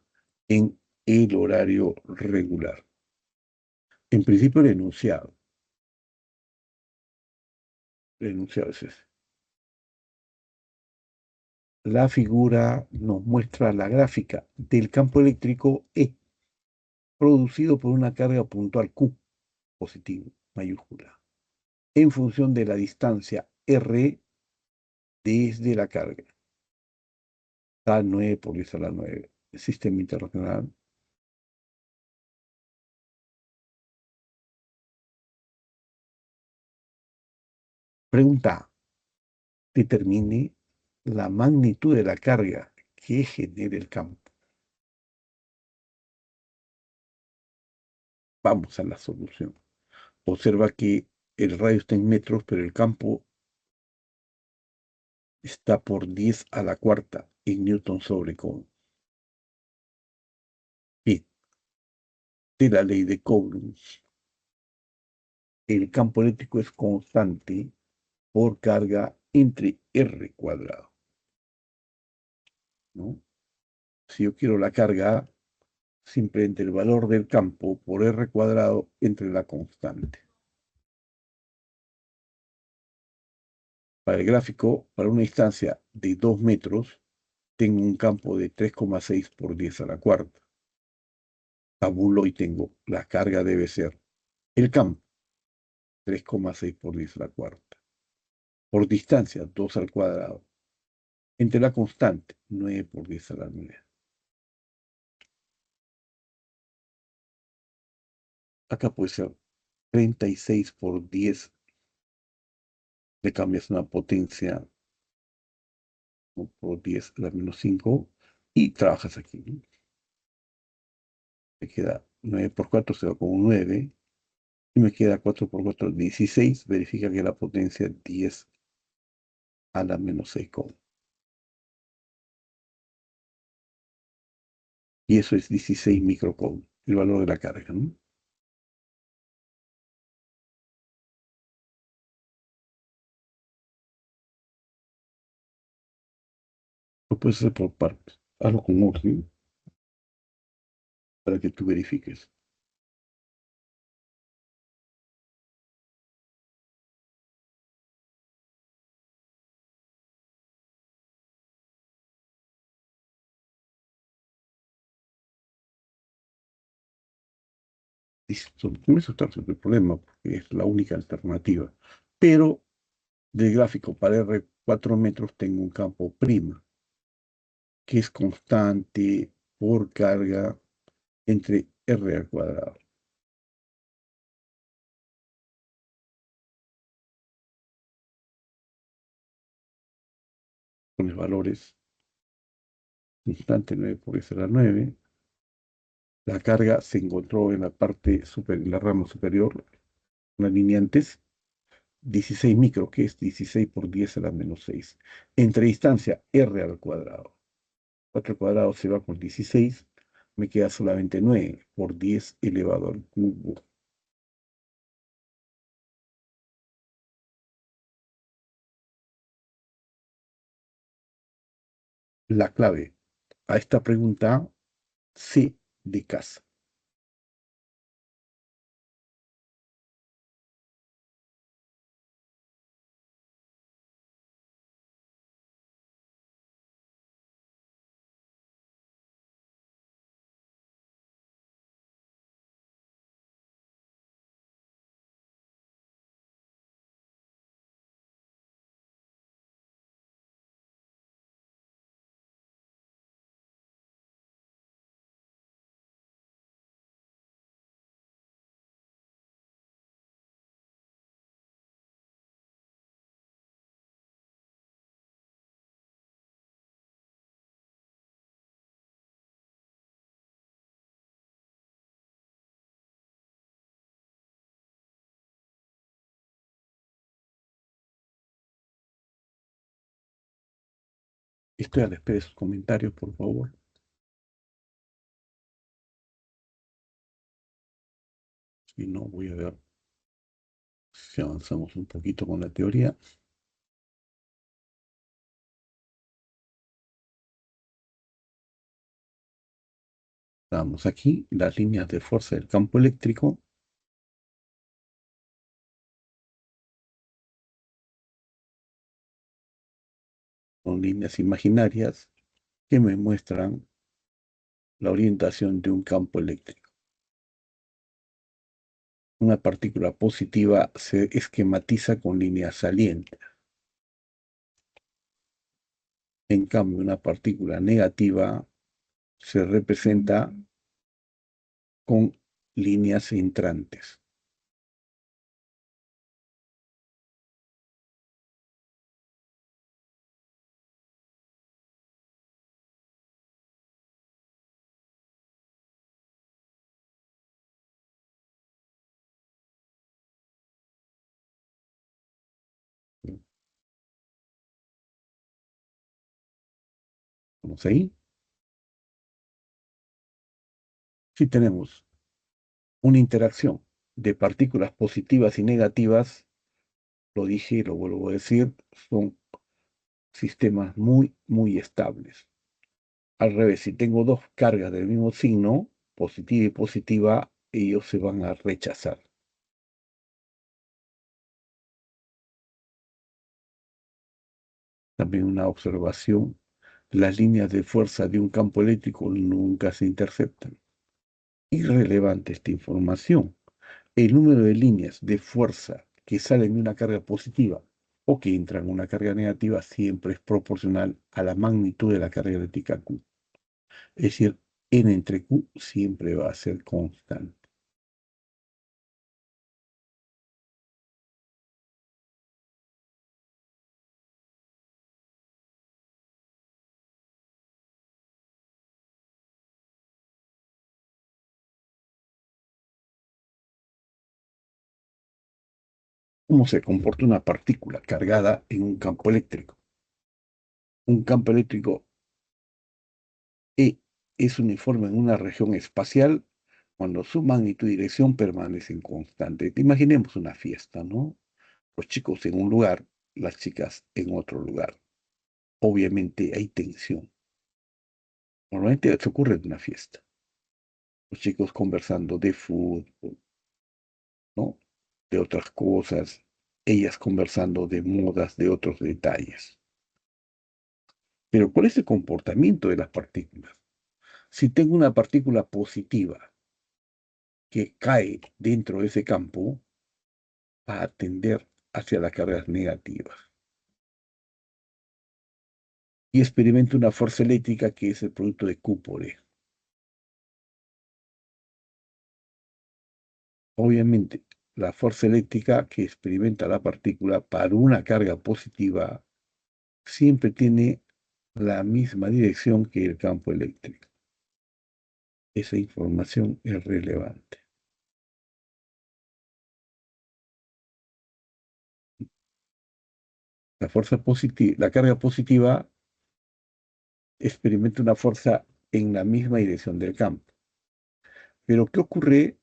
en el horario regular? En principio, el enunciado. El enunciado es ese. la figura nos muestra la gráfica del campo eléctrico E, producido por una carga puntual Q, positivo, mayúscula, en función de la distancia R desde la carga. A 9 por 10 a la 9. Sistema internacional. Pregunta A. Determine la magnitud de la carga que genere el campo. Vamos a la solución. Observa que el radio está en metros, pero el campo está por 10 a la cuarta en newton sobre Coulomb. Bien, de la ley de Coulomb, el campo eléctrico es constante por carga entre R cuadrado, ¿no? Si yo quiero la carga, simplemente el valor del campo por R cuadrado entre la constante. Para el gráfico, para una distancia de 2 metros, tengo un campo de 3,6 por 10 a la cuarta. Tabulo y tengo la carga debe ser el campo, 3,6 por 10 a la cuarta. Por distancia, 2 al cuadrado. Entre la constante, 9 por 10 a la 9. Acá puede ser 36 por 10. Le cambias una potencia, ¿no?, por 10 a la menos 5 y trabajas aquí, ¿no? Me queda 9 por 4, se va con 9. Y me queda 4 por 4, 16. Verifica que la potencia es 10 a la menos 6 coulomb. Y eso es 16 microcoulomb, el valor de la carga, ¿no? Lo puedes hacer por partes. Hazlo con orden para que tú verifiques. Listo. Con eso está el problema, porque es la única alternativa. Pero del gráfico para R 4 metros tengo un campo prima, que es constante por carga entre R al cuadrado. Con los valores constante 9 por 10 a la 9. La carga se encontró en la parte en la rama superior, una línea antes, 16 micro, que es 16 por 10 a la menos 6. Entre distancia R al cuadrado. 4 al cuadrado se va con 16, me queda solamente 9 por 10 elevado al cubo. La clave a esta pregunta, C de casa. Estoy a la espera de sus comentarios, por favor. Si no, voy a ver si avanzamos un poquito con la teoría. Damos aquí las líneas de fuerza del campo eléctrico. con líneas imaginarias que me muestran la orientación de un campo eléctrico. Una partícula positiva se esquematiza con líneas salientes. En cambio, una partícula negativa se representa con líneas entrantes. ¿Vamos ahí? Si tenemos una interacción de partículas positivas y negativas, lo dije y lo vuelvo a decir, son sistemas muy estables. Al revés, si tengo dos cargas del mismo signo, positiva y positiva, ellos se van a rechazar. También una observación, las líneas de fuerza de un campo eléctrico nunca se interceptan. Irrelevante esta información. El número de líneas de fuerza que salen de una carga positiva o que entran en una carga negativa siempre es proporcional a la magnitud de la carga eléctrica Q. Es decir, N entre Q siempre va a ser constante. ¿Cómo se comporta una partícula cargada en un campo eléctrico? Un campo eléctrico E es uniforme en una región espacial cuando su magnitud y dirección permanecen constantes. Imaginemos una fiesta, ¿no? Los chicos en un lugar, las chicas en otro lugar. Obviamente hay tensión. Normalmente se ocurre en una fiesta. Los chicos conversando de fútbol, ¿no? De otras cosas. Ellas conversando de modas, de otros detalles. Pero ¿cuál es el comportamiento de las partículas? Si tengo una partícula positiva que cae dentro de ese campo, va a tender hacia las cargas negativas. Y experimenta una fuerza eléctrica que es el producto de Q por E. Obviamente, la fuerza eléctrica que experimenta la partícula para una carga positiva siempre tiene la misma dirección que el campo eléctrico. Esa información es relevante. La carga positiva experimenta una fuerza en la misma dirección del campo. Pero ¿qué ocurre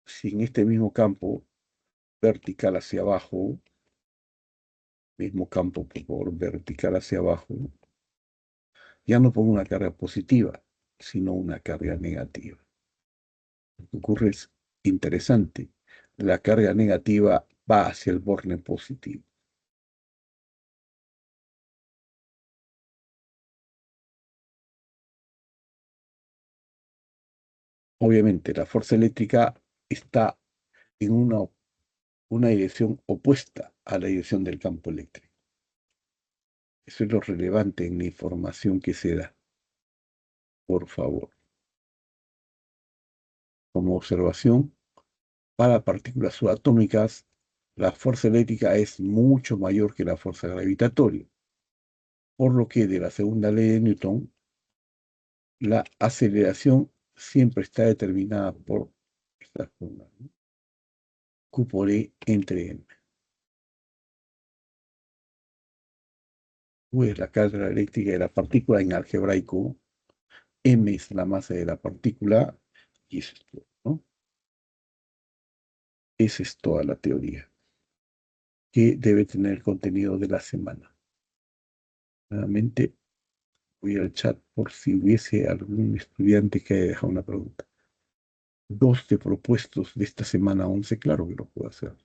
si en este mismo campo vertical hacia abajo, mismo campo por favor, vertical hacia abajo, ya no pongo una carga positiva, sino una carga negativa? Lo que ocurre es interesante. La carga negativa va hacia el borde positivo. Obviamente, la fuerza eléctrica está en una dirección opuesta a la dirección del campo eléctrico. Eso es lo relevante en la información que se da. Por favor. Como observación, para partículas subatómicas, la fuerza eléctrica es mucho mayor que la fuerza gravitatoria, por lo que de la segunda ley de Newton, la aceleración siempre está determinada por esta fórmula, ¿no? Q por E entre M. Q es la carga eléctrica de la partícula en algebraico, M es la masa de la partícula, y eso es todo, ¿no? Esa es toda la teoría que debe tener el contenido de la semana. Nuevamente, voy al chat por si hubiese algún estudiante que haya dejado una pregunta. 2 de propuestos de esta semana 11, claro que lo puedo hacer.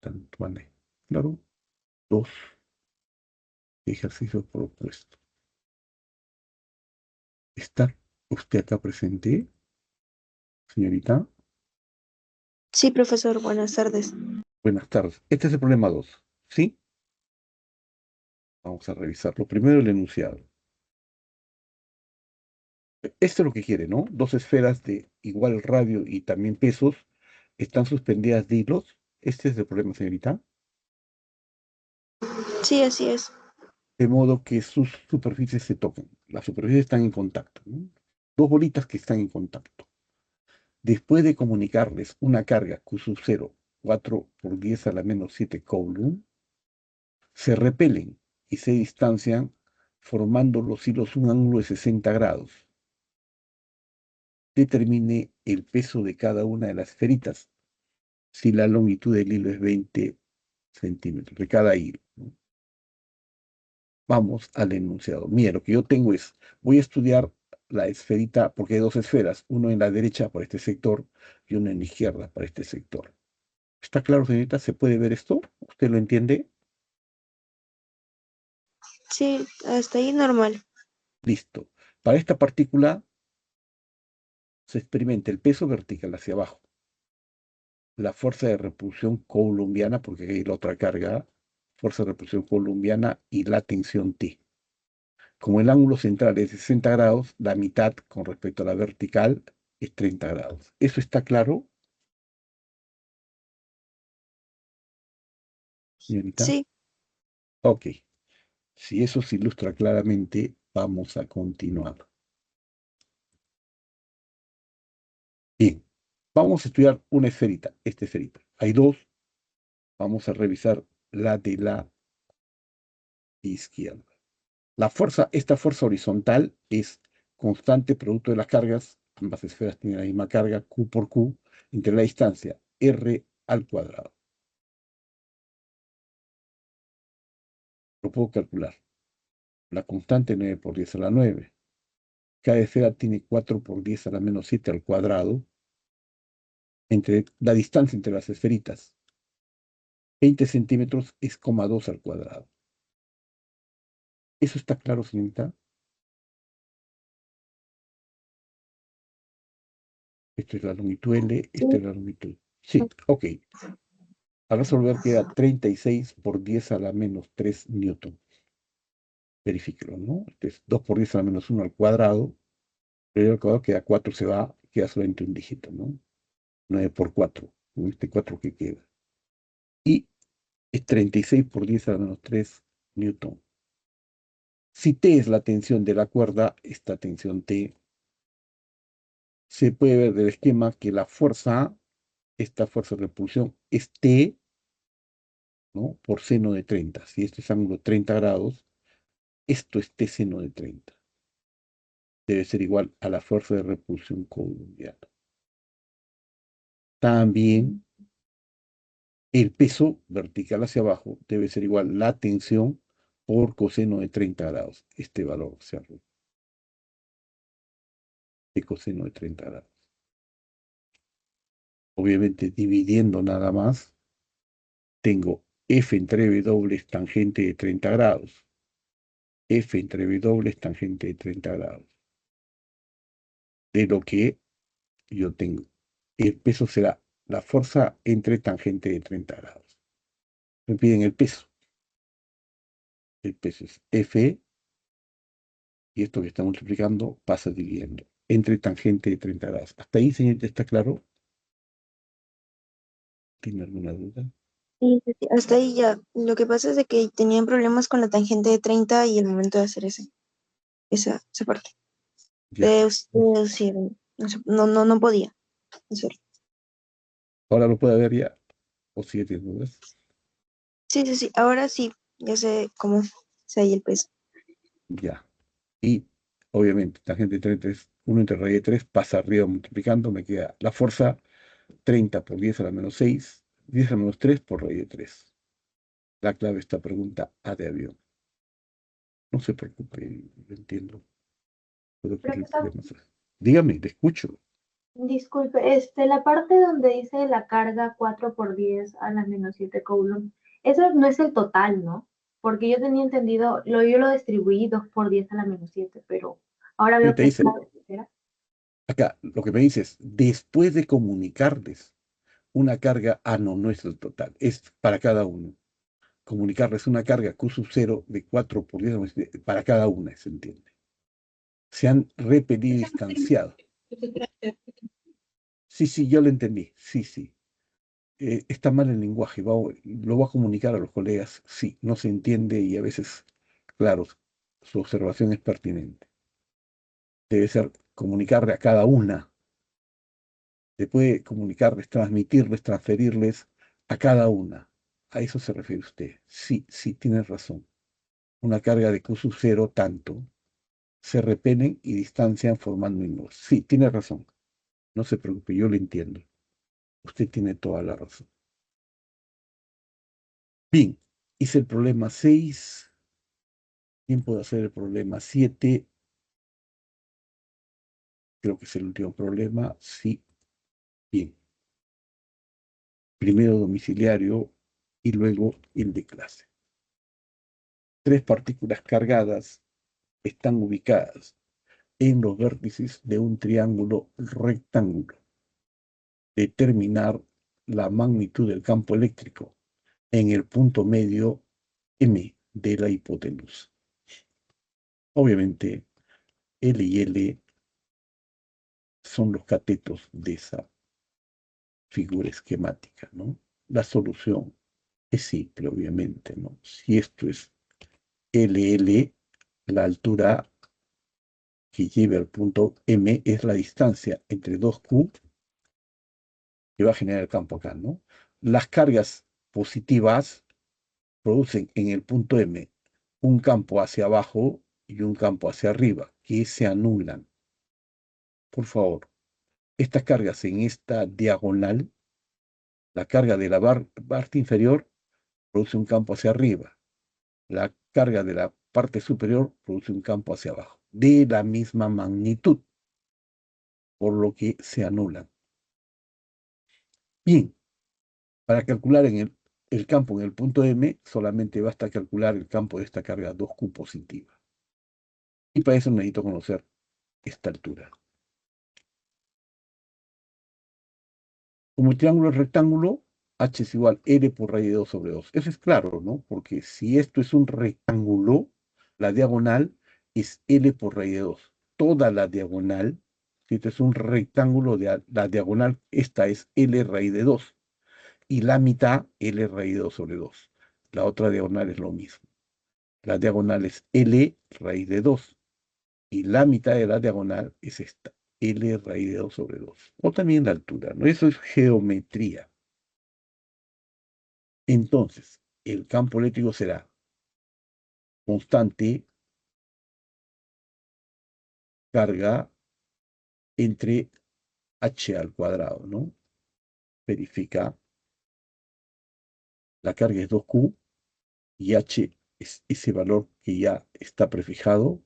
Tanto vale. Claro, 2. Ejercicio propuesto. ¿Está usted acá presente, señorita? Sí, profesor, buenas tardes. Buenas tardes. Este es el problema 2, ¿sí? Vamos a revisarlo. Primero el enunciado. Esto es lo que quiere, ¿no? Dos esferas de igual radio y también pesos están suspendidas de hilos. Este es el problema, señorita. Sí, así es. De modo que sus superficies se tocan. Las superficies están en contacto, ¿no? Dos bolitas que están en contacto. Después de comunicarles una carga Q sub 0, 4 por 10 a la menos 7 coulomb, se repelen y se distancian formando los hilos un ángulo de 60 grados. Determine el peso de cada una de las esferitas si la longitud del hilo es 20 centímetros de cada hilo, ¿no? Vamos al enunciado. Mira, lo que yo tengo es, voy a estudiar la esferita, porque hay dos esferas, uno en la derecha para este sector y uno en la izquierda para este sector. ¿Está claro, señorita? ¿Se puede ver esto? ¿Usted lo entiende? Sí, hasta ahí normal. Listo. Para esta partícula se experimenta el peso vertical hacia abajo, la fuerza de repulsión coulombiana, porque hay la otra carga, fuerza de repulsión coulombiana y la tensión T. Como el ángulo central es de 60 grados, la mitad con respecto a la vertical es 30 grados. ¿Eso está claro, señorita? Sí, Ok. Si eso se ilustra claramente, vamos a continuar. Bien. Vamos a estudiar una esferita, esta esferita. Hay dos. Vamos a revisar la de la izquierda. La fuerza, esta fuerza horizontal es constante producto de las cargas. Ambas esferas tienen la misma carga, Q por Q, entre la distancia R al cuadrado. Lo puedo calcular. La constante 9 por 10 a la 9. Cada esfera tiene 4 por 10 a la menos 7 al cuadrado. Entre la distancia entre las esferitas, 20 centímetros es 2 al cuadrado. ¿Eso está claro, señorita? Esta es la longitud L, esta es la longitud. Sí, ok. Al resolver queda 36 por 10 a la menos 3 newton. Verifíquelo, ¿no? Este es 2 por 10 a la menos 1 al cuadrado. Pero al cuadrado queda 4, se va, queda solamente un dígito, ¿no? 9 por 4, con este 4 que queda. Y es 36 por 10 a la menos 3 newton. Si T es la tensión de la cuerda, esta tensión T, se puede ver del esquema que la fuerza, esta fuerza de repulsión, es T, ¿no? Por seno de 30. Si este es ángulo 30 grados, esto es T seno de 30. Debe ser igual a la fuerza de repulsión coulombiana. También el peso vertical hacia abajo debe ser igual a la tensión por coseno de 30 grados. Este valor se arroja de coseno de 30 grados. Obviamente, dividiendo nada más, tengo F entre W es tangente de 30 grados. F entre W es tangente de 30 grados. De lo que yo tengo. El peso será la fuerza entre tangente de 30 grados. Me piden el peso. El peso es F, y esto que está multiplicando pasa dividiendo entre tangente de 30 grados. ¿Hasta ahí, señorita, está claro? ¿Tiene alguna duda? sí, sí, sí, hasta ahí ya. Lo que pasa es de que tenían problemas con la tangente de 30 y el momento de hacer esa parte. Ya. Sí, no podía hacerlo. ¿Ahora lo puede ver ya? ¿O sigue teniendo dudas? Sí, sí, sí. Ahora sí, ya sé cómo se halla el peso. Ya. Y obviamente, tangente de 30 es 1 entre raíz de 3, pasa arriba multiplicando, me queda la fuerza 30 por 10 a la menos 6, 10 a la menos 3 por raíz de 3. La clave de esta pregunta A de avión. No se preocupe, lo entiendo. Puedo que el Profesor, problema sea. Dígame, le escucho. disculpe, la parte donde dice la carga 4 por 10 a la menos 7 coulomb, eso no es el total, ¿no? porque yo tenía entendido, yo lo distribuí 2 por 10 a la menos 7, pero ahora Y veo te que es dice, la tercera. acá, lo que me dices, después de comunicarles una carga, no, no es el total, es para cada uno. Comunicarles una carga Q sub 0 de 4 por 10 para cada una, ¿se entiende? Se han repelido y distanciado. Sí, sí, yo lo entendí, sí, sí. Está mal el lenguaje, lo va a comunicar a los colegas, sí, no se entiende y a veces, claro, su observación es pertinente. Debe ser comunicarle a cada una, se puede comunicarles, transmitirles, transferirles a cada una. A eso se refiere usted. Sí, sí, tiene razón. Una carga de Q sub 0 tanto, se repelen y distancian formando un nodo. Sí, tiene razón. No se preocupe, yo lo entiendo. Usted tiene toda la razón. Bien, hice el problema 6. ¿Quién puede hacer el problema 7? Creo que es el último problema. Sí, bien. Primero domiciliario y luego el de clase. 3 partículas cargadas están ubicadas en los vértices de un triángulo rectángulo. Determinar la magnitud del campo eléctrico en el punto medio M de la hipotenusa. Obviamente, L y L son los catetos de esa figura esquemática, ¿no? La solución es simple, obviamente, ¿no? Si esto es LL, la altura que lleve al punto M es la distancia entre 2Q que va a generar el campo acá, ¿no? Las cargas positivas producen en el punto M un campo hacia abajo y un campo hacia arriba, que se anulan. Por favor, estas cargas en esta diagonal, la carga de la parte inferior produce un campo hacia arriba, la carga de la parte superior produce un campo hacia abajo, de la misma magnitud, por lo que se anulan. Bien, para calcular el campo en el punto M, solamente basta calcular el campo de esta carga 2Q positiva. Y para eso necesito conocer esta altura. Como el triángulo es rectángulo, H es igual a L por raíz de 2 sobre 2. Eso es claro, ¿no? Porque si esto es un rectángulo, la diagonal es L por raíz de 2. Toda la diagonal, si esto es un rectángulo, la diagonal, esta es L raíz de 2. Y la mitad, L raíz de 2 sobre 2. La otra diagonal es lo mismo. La diagonal es L raíz de 2. Y la mitad de la diagonal es esta, L raíz de 2 sobre 2. O también la altura, ¿no? Eso es geometría. Entonces, el campo eléctrico será constante carga entre H al cuadrado, ¿no? Verifica, la carga es 2Q y H es ese valor que ya está prefijado,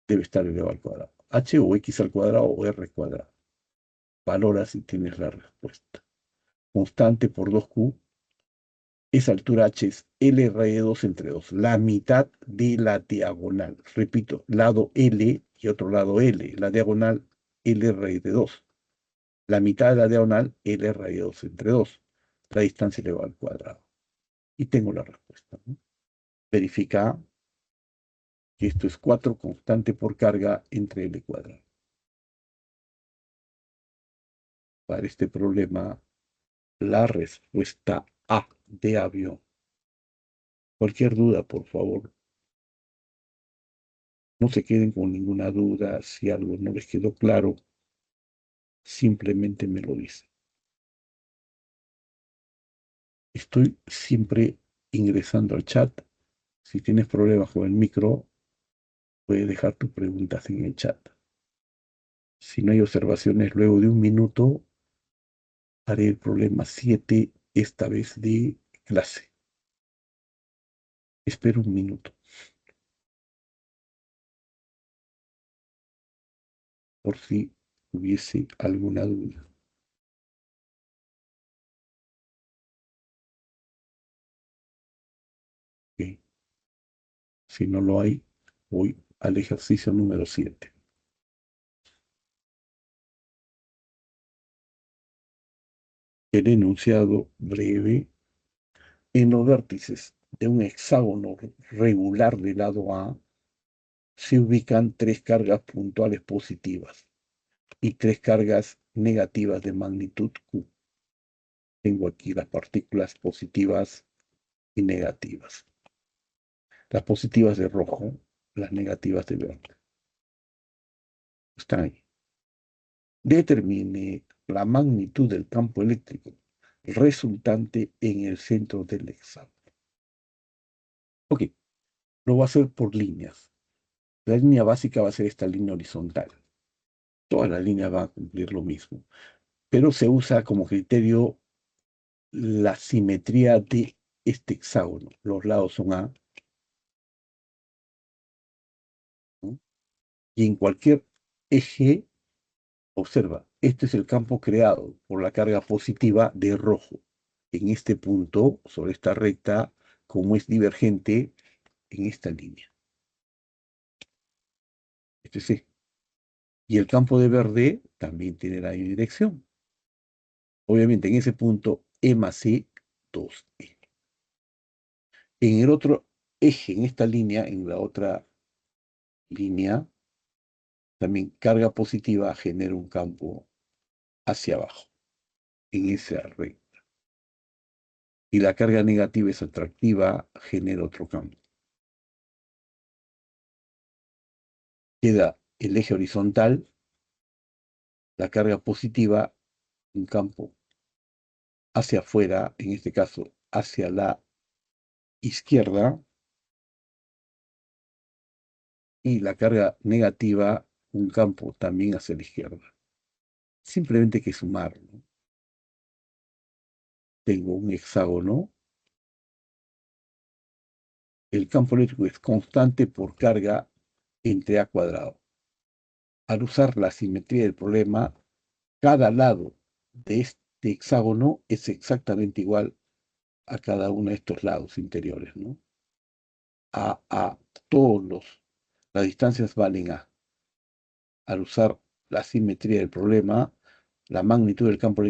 debe estar elevado al cuadrado. H o X al cuadrado o R al cuadrado. Valora si tienes la respuesta. Constante por 2Q. Esa altura H es L raíz de 2 entre 2, la mitad de la diagonal. Repito, lado L y otro lado L. La diagonal L raíz de 2. La mitad de la diagonal L raíz de 2 entre 2. La distancia elevada al cuadrado. Y tengo la respuesta, ¿no? Verifica que esto es 4 constante por carga entre L cuadrado. Para este problema, la respuesta A de avión. Cualquier duda, por favor, no se queden con ninguna duda. Si algo no les quedó claro, simplemente me lo dicen. Estoy siempre ingresando al chat. Si tienes problemas con el micro, puedes dejar tus preguntas en el chat. Si no hay observaciones, luego de un minuto, haré el problema 7, esta vez de clase. Espero un minuto, por si hubiese alguna duda. Ok. Si no lo hay, voy al ejercicio número 7. El enunciado breve. En los vértices de un hexágono regular de lado A se ubican 3 cargas puntuales positivas y 3 cargas negativas de magnitud Q. Tengo aquí las partículas positivas y negativas. Las positivas de rojo, las negativas de verde. Están ahí. Determine la magnitud del campo eléctrico resultante en el centro del hexágono. Ok, lo voy a hacer por líneas. La línea básica va a ser esta línea horizontal. Todas las líneas van a cumplir lo mismo, pero se usa como criterio la simetría de este hexágono. Los lados son A, ¿no? Y en cualquier eje, observa, este es el campo creado por la carga positiva de rojo. En este punto, sobre esta recta, como es divergente en esta línea. Este es E. Y el campo de verde también tiene la misma dirección. Obviamente en ese punto E más E, 2E. En el otro eje, en esta línea, en la otra línea, también carga positiva genera un campo hacia abajo, en esa recta. Y la carga negativa es atractiva, genera otro campo. Queda el eje horizontal, la carga positiva, un campo hacia afuera, en este caso hacia la izquierda, y la carga negativa, un campo también hacia la izquierda. Simplemente hay que sumar, ¿no? Tengo un hexágono. El campo eléctrico es constante por carga entre A cuadrado. Al usar la simetría del problema, cada lado de este hexágono es exactamente igual a cada uno de estos lados interiores, ¿no? A las distancias valen A. Al usar la simetría del problema, la magnitud del campo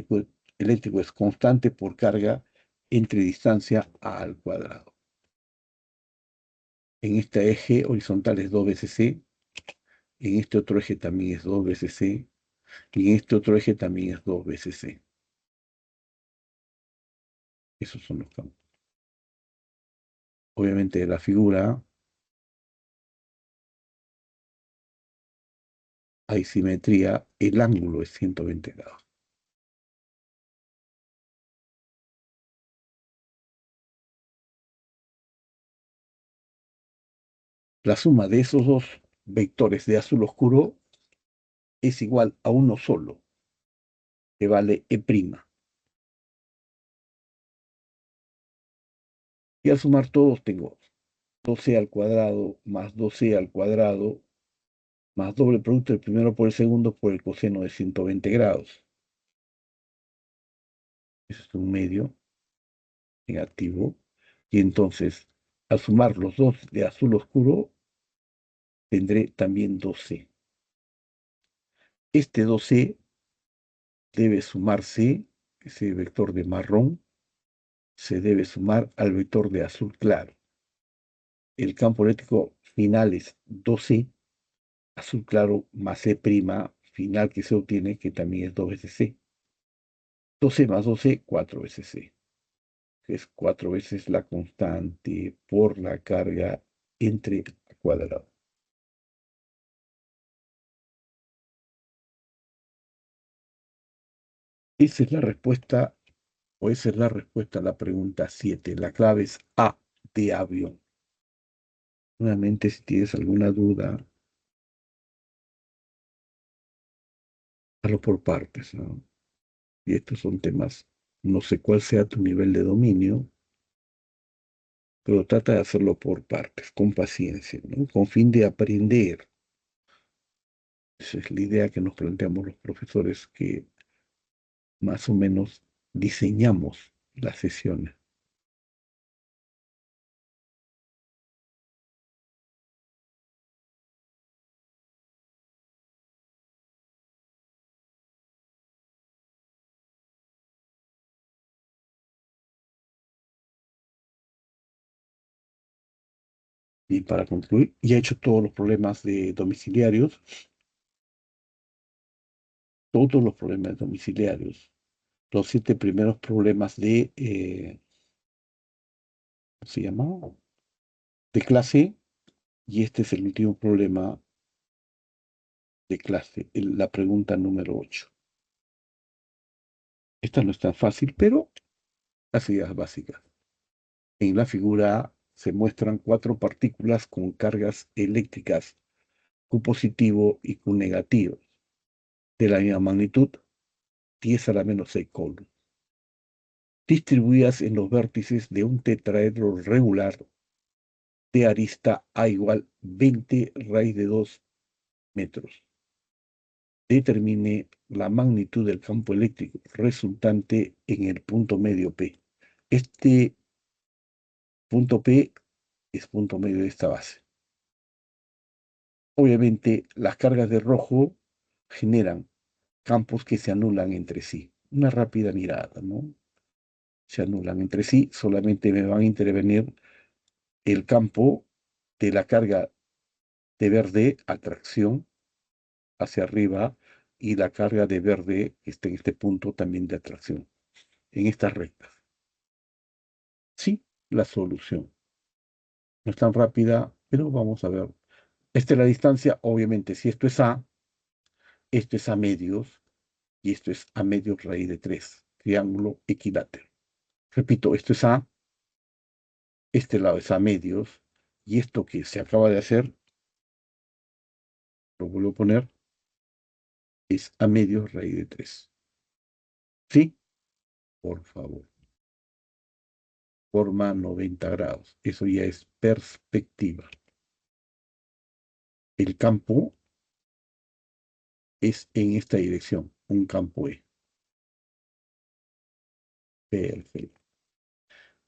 eléctrico es constante por carga entre distancia A al cuadrado. En este eje horizontal es 2 veces C, en este otro eje también es 2 veces C, y en este otro eje también es 2 veces C. Esos son los campos. Obviamente de la figura hay simetría, el ángulo es 120 grados. La suma de esos dos vectores de azul oscuro es igual a uno solo, que vale E'. Y al sumar todos tengo 2C al cuadrado más 2C al cuadrado más doble producto del primero por el segundo por el coseno de 120 grados. Eso es un medio negativo. Y entonces, al sumar los dos de azul oscuro, tendré también 2C. Este 2C debe sumarse, ese vector de marrón, se debe sumar al vector de azul claro. El campo eléctrico final es 2C, azul claro más C' final que se obtiene, que también es 2 veces C. 2C más 2C, 4 veces C. Es 4 veces la constante por la carga entre al cuadrado. Esa es la respuesta, o esa es la respuesta a la pregunta 7. La clave es A de avión. Nuevamente, si tienes alguna duda, hazlo por partes, ¿no? Y estos son temas, no sé cuál sea tu nivel de dominio, pero trata de hacerlo por partes, con paciencia, ¿no? Con fin de aprender. Esa es la idea que nos planteamos los profesores, que más o menos diseñamos las sesiones. Y para concluir, ya he hecho todos los problemas de domiciliarios. Todos los problemas domiciliarios. Los 7 primeros problemas de, ¿cómo se llama? De clase. Y este es el último problema de clase, la pregunta número 8. Esta no es tan fácil, pero las ideas básicas. En la figura A se muestran 4 partículas con cargas eléctricas Q positivo y Q negativo, de la misma magnitud, 10 a la menos 6 coulombs, distribuidas en los vértices de un tetraedro regular de arista A igual 20 raíz de 2 metros. Determine la magnitud del campo eléctrico resultante en el punto medio P. Este punto P es punto medio de esta base. Obviamente, las cargas de rojo generan campos que se anulan entre sí. Una rápida mirada, ¿no? Se anulan entre sí, solamente me van a intervenir el campo de la carga de verde, atracción, hacia arriba, y la carga de verde que está en este punto también de atracción, en estas rectas. Sí, la solución. No es tan rápida, pero vamos a ver. Esta es la distancia, obviamente, si esto es A, esto es A medios, y esto es A medios raíz de 3, triángulo equilátero. Repito, esto es A, este lado es A medios, y esto que se acaba de hacer, lo vuelvo a poner, es A medios raíz de 3. ¿Sí? Por favor. Forma 90 grados. Eso ya es perspectiva. El campo es en esta dirección, un campo E. Perfecto.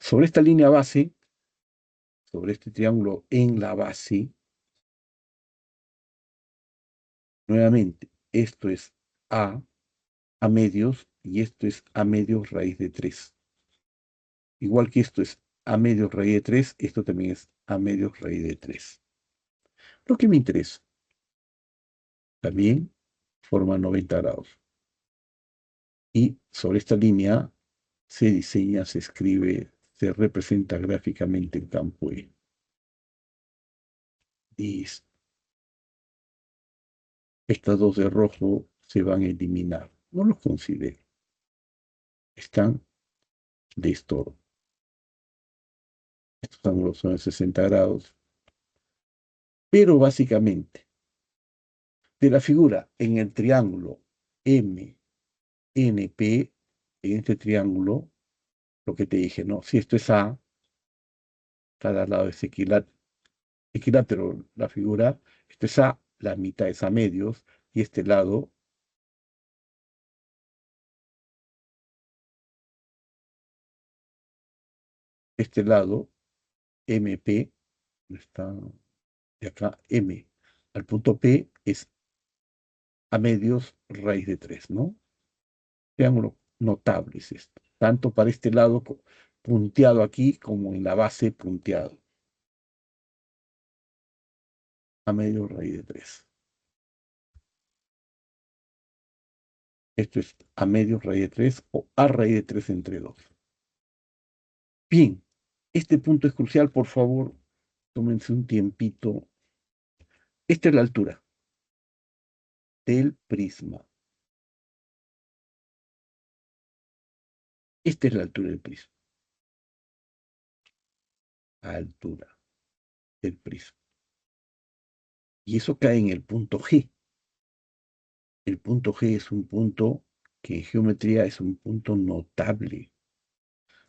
Sobre esta línea base, sobre este triángulo en la base, nuevamente, esto es A medios, y esto es A medios raíz de 3. Igual que esto es A medios raíz de 3, esto también es A medios raíz de 3. Lo que me interesa, también forma 90 grados. Y sobre esta línea se diseña, se escribe, se representa gráficamente el campo E. Listo. Estas dos de rojo se van a eliminar. No los considero. Están de estorbo. Estos ángulos son de 60 grados. Pero básicamente, de la figura en el triángulo MNP, en este triángulo, lo que te dije, ¿no? Si esto es A, cada lado es equilátero la figura, esto es A, la mitad es A medios, y este lado MP, está de acá, M, al punto P es A medios raíz de 3, ¿no? Triángulo notable es esto, tanto para este lado punteado aquí como en la base punteado. A medios raíz de 3. Esto es A medios raíz de 3 o A raíz de 3 entre 2. Bien, este punto es crucial, por favor, tómense un tiempito. Esta es la altura del prisma. Esta es la altura del prisma. Altura del prisma. Y eso cae en el punto G. El punto G es un punto que en geometría es un punto notable.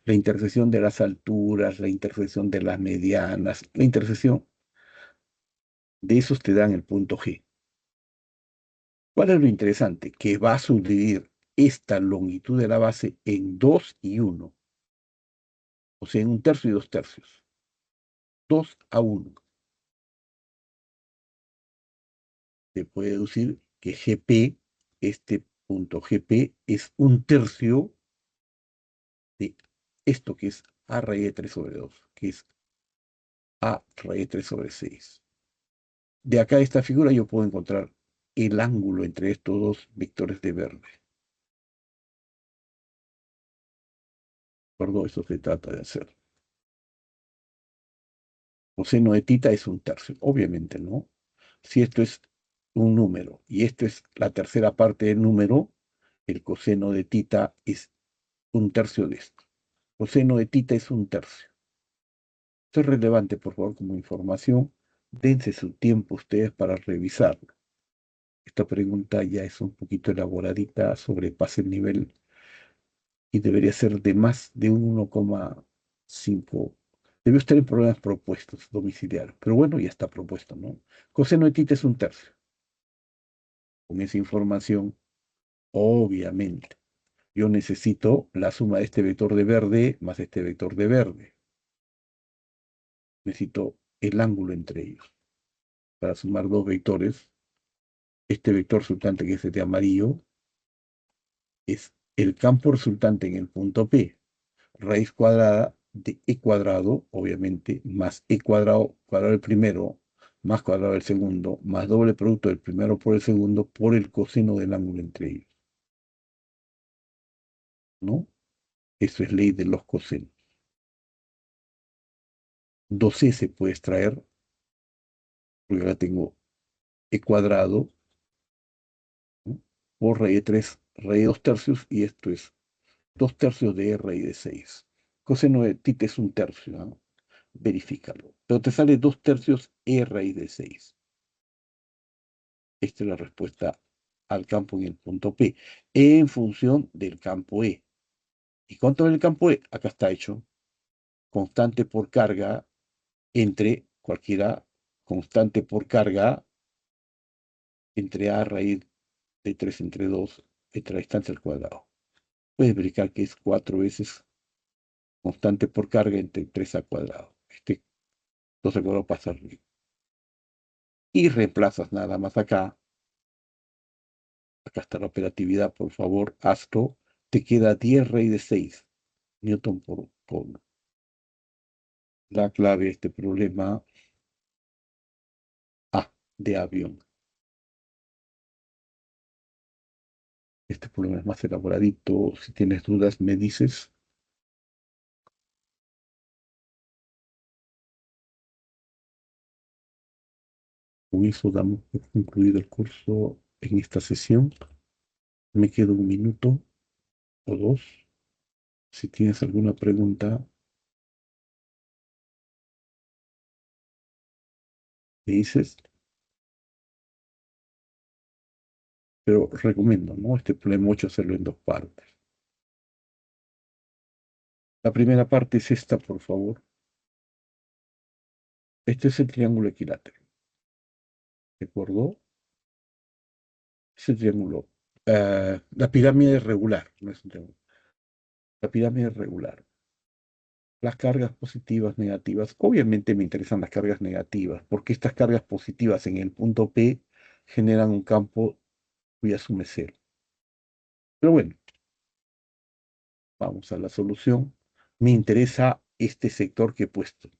La intersección de las alturas, la intersección de las medianas, la intersección de esos te dan el punto G. ¿Cuál es lo interesante? Que va a subdividir esta longitud de la base en 2 y 1. O sea, en 1/3 y 2/3. 2 a 1. Se puede deducir que GP, este punto GP, es 1/3 de esto que es A raíz de 3 sobre 2, que es A raíz de 3 sobre 6. De acá de esta figura yo puedo encontrar el ángulo entre estos dos vectores de verde. ¿De acuerdo? Eso se trata de hacer. Coseno de tita es 1/3, obviamente, ¿no? Si esto es un número y esto es la tercera parte del número, el coseno de tita es 1/3 de esto. Coseno de tita es 1/3. Esto es relevante, por favor, como información. Dense su tiempo ustedes para revisarlo. Esta pregunta ya es un poquito elaboradita, sobrepasa el nivel y debería ser de más de 1,5. Debió estar en problemas propuestos domiciliarios, pero bueno, ya está propuesto, ¿no? Coseno de tita es 1/3. Con esa información, obviamente, yo necesito la suma de este vector de verde más este vector de verde. Necesito el ángulo entre ellos. Para sumar dos vectores, este vector resultante que es de amarillo es el campo resultante en el punto P, raíz cuadrada de e cuadrado, obviamente, más e cuadrado, cuadrado del primero, más cuadrado del segundo, más doble producto del primero por el segundo, por el coseno del ángulo entre ellos. ¿No? Eso es ley de los cosenos. 2c se puede extraer, porque ahora tengo e cuadrado, ¿no? Por raíz de 3, raíz de 2/3, y esto es 2/3 de e raíz de 6. Coseno de tita es 1/3, ¿no? Verifícalo. Pero te sale 2/3 e raíz de 6. Esta es la respuesta al campo en el punto P, en función del campo E. ¿Y cuánto es el campo E? Acá está hecho. Constante por carga entre cualquiera, constante por carga entre A raíz de 3 entre 2, entre la distancia al cuadrado. Puedes verificar que es 4 veces constante por carga entre 3 al cuadrado. 2 al cuadrado pasa arriba. Y reemplazas nada más acá. Acá está la operatividad, por favor, hazlo. Te queda 10 raíz de 6 newton por cono. La clave de este problema A, de avión. Este problema es más elaboradito. Si tienes dudas, me dices. Con eso damos por concluido el curso en esta sesión. Me queda un minuto o dos. Si tienes alguna pregunta, me dices. Pero recomiendo, ¿no? Este problema 8 hacerlo en dos partes. La primera parte es esta, por favor. Este es el triángulo equilátero. ¿De acuerdo? Es el triángulo. La pirámide es regular, no es un triángulo. La pirámide es regular. Las cargas positivas, negativas. Obviamente me interesan las cargas negativas, porque estas cargas positivas en el punto P generan un campo cuya suma es cero. Pero bueno, vamos a la solución. Me interesa este sector que he puesto.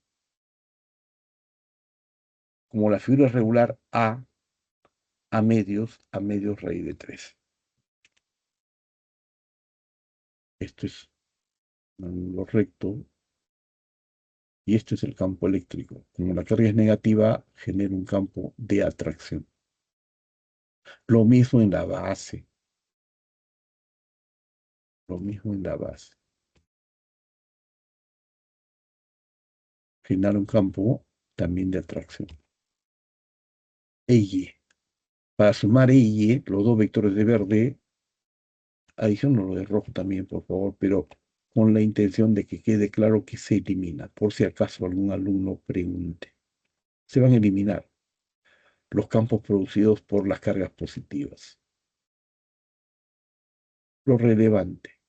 Como la figura es regular, a medios raíz de 3. Esto es un ángulo recto y esto es el campo eléctrico. Como la carga es negativa, genera un campo de atracción. Lo mismo en la base. Lo mismo en la base. Genera un campo también de atracción. E y. Para sumar E y E, los dos vectores de verde, adiciono lo de rojo también, por favor, pero con la intención de que quede claro que se elimina, por si acaso algún alumno pregunte. Se van a eliminar los campos producidos por las cargas positivas. Lo relevante.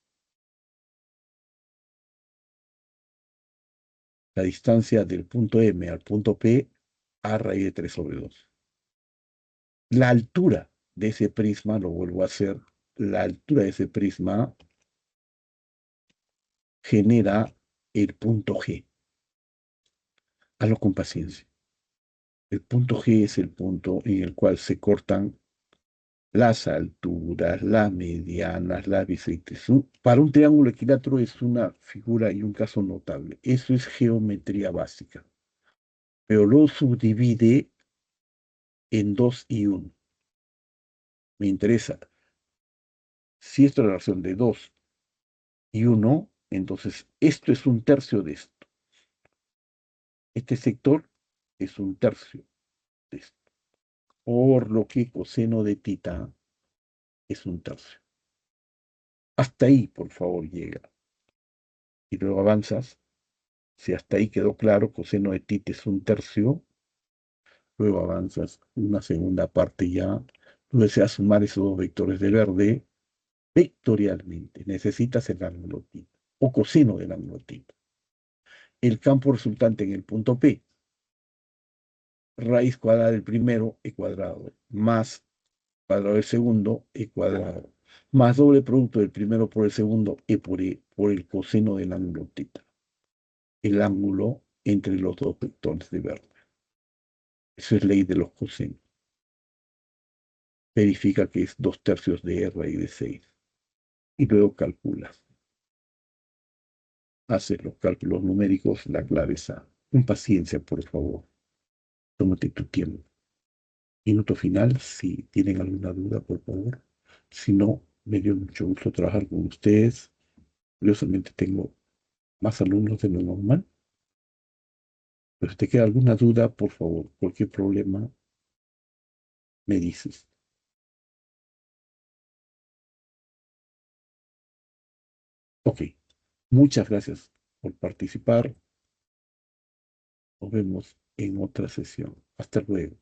La distancia del punto M al punto P a raíz de 3 sobre 2. La altura de ese prisma, lo vuelvo a hacer, la altura de ese prisma genera el punto G. Hazlo con paciencia. El punto G es el punto en el cual se cortan las alturas, las medianas, las bisectas. Para un triángulo equilátero es una figura y un caso notable. Eso es geometría básica. Pero lo subdivide en 2 y 1. Me interesa. Si esto es la relación de 2 y 1, entonces esto es un tercio de esto. Este sector es un tercio de esto. Por lo que coseno de tita es un tercio. Hasta ahí, por favor, llega. Y luego avanzas. Si hasta ahí quedó claro, coseno de tita es un tercio. Luego avanzas una segunda parte ya. Tú deseas sumar esos dos vectores de verde vectorialmente. Necesitas el ángulo tita o coseno del ángulo tita. El campo resultante en el punto P, raíz cuadrada del primero, e cuadrado, más cuadrado del segundo, e cuadrado, más doble producto del primero por el segundo, e por el coseno del ángulo tita. El ángulo entre los dos vectores de verde. Eso es ley de los cosenos. Verifica que es 2/3 de raíz de 6. Y luego calculas. Haces los cálculos numéricos, la clave es A. Con paciencia, por favor. Tómate tu tiempo. Minuto final, si tienen alguna duda, por favor. Si no, me dio mucho gusto trabajar con ustedes. Curiosamente tengo más alumnos de lo normal. Pero si te queda alguna duda, por favor, cualquier problema, me dices. Ok, muchas gracias por participar. Nos vemos en otra sesión. Hasta luego.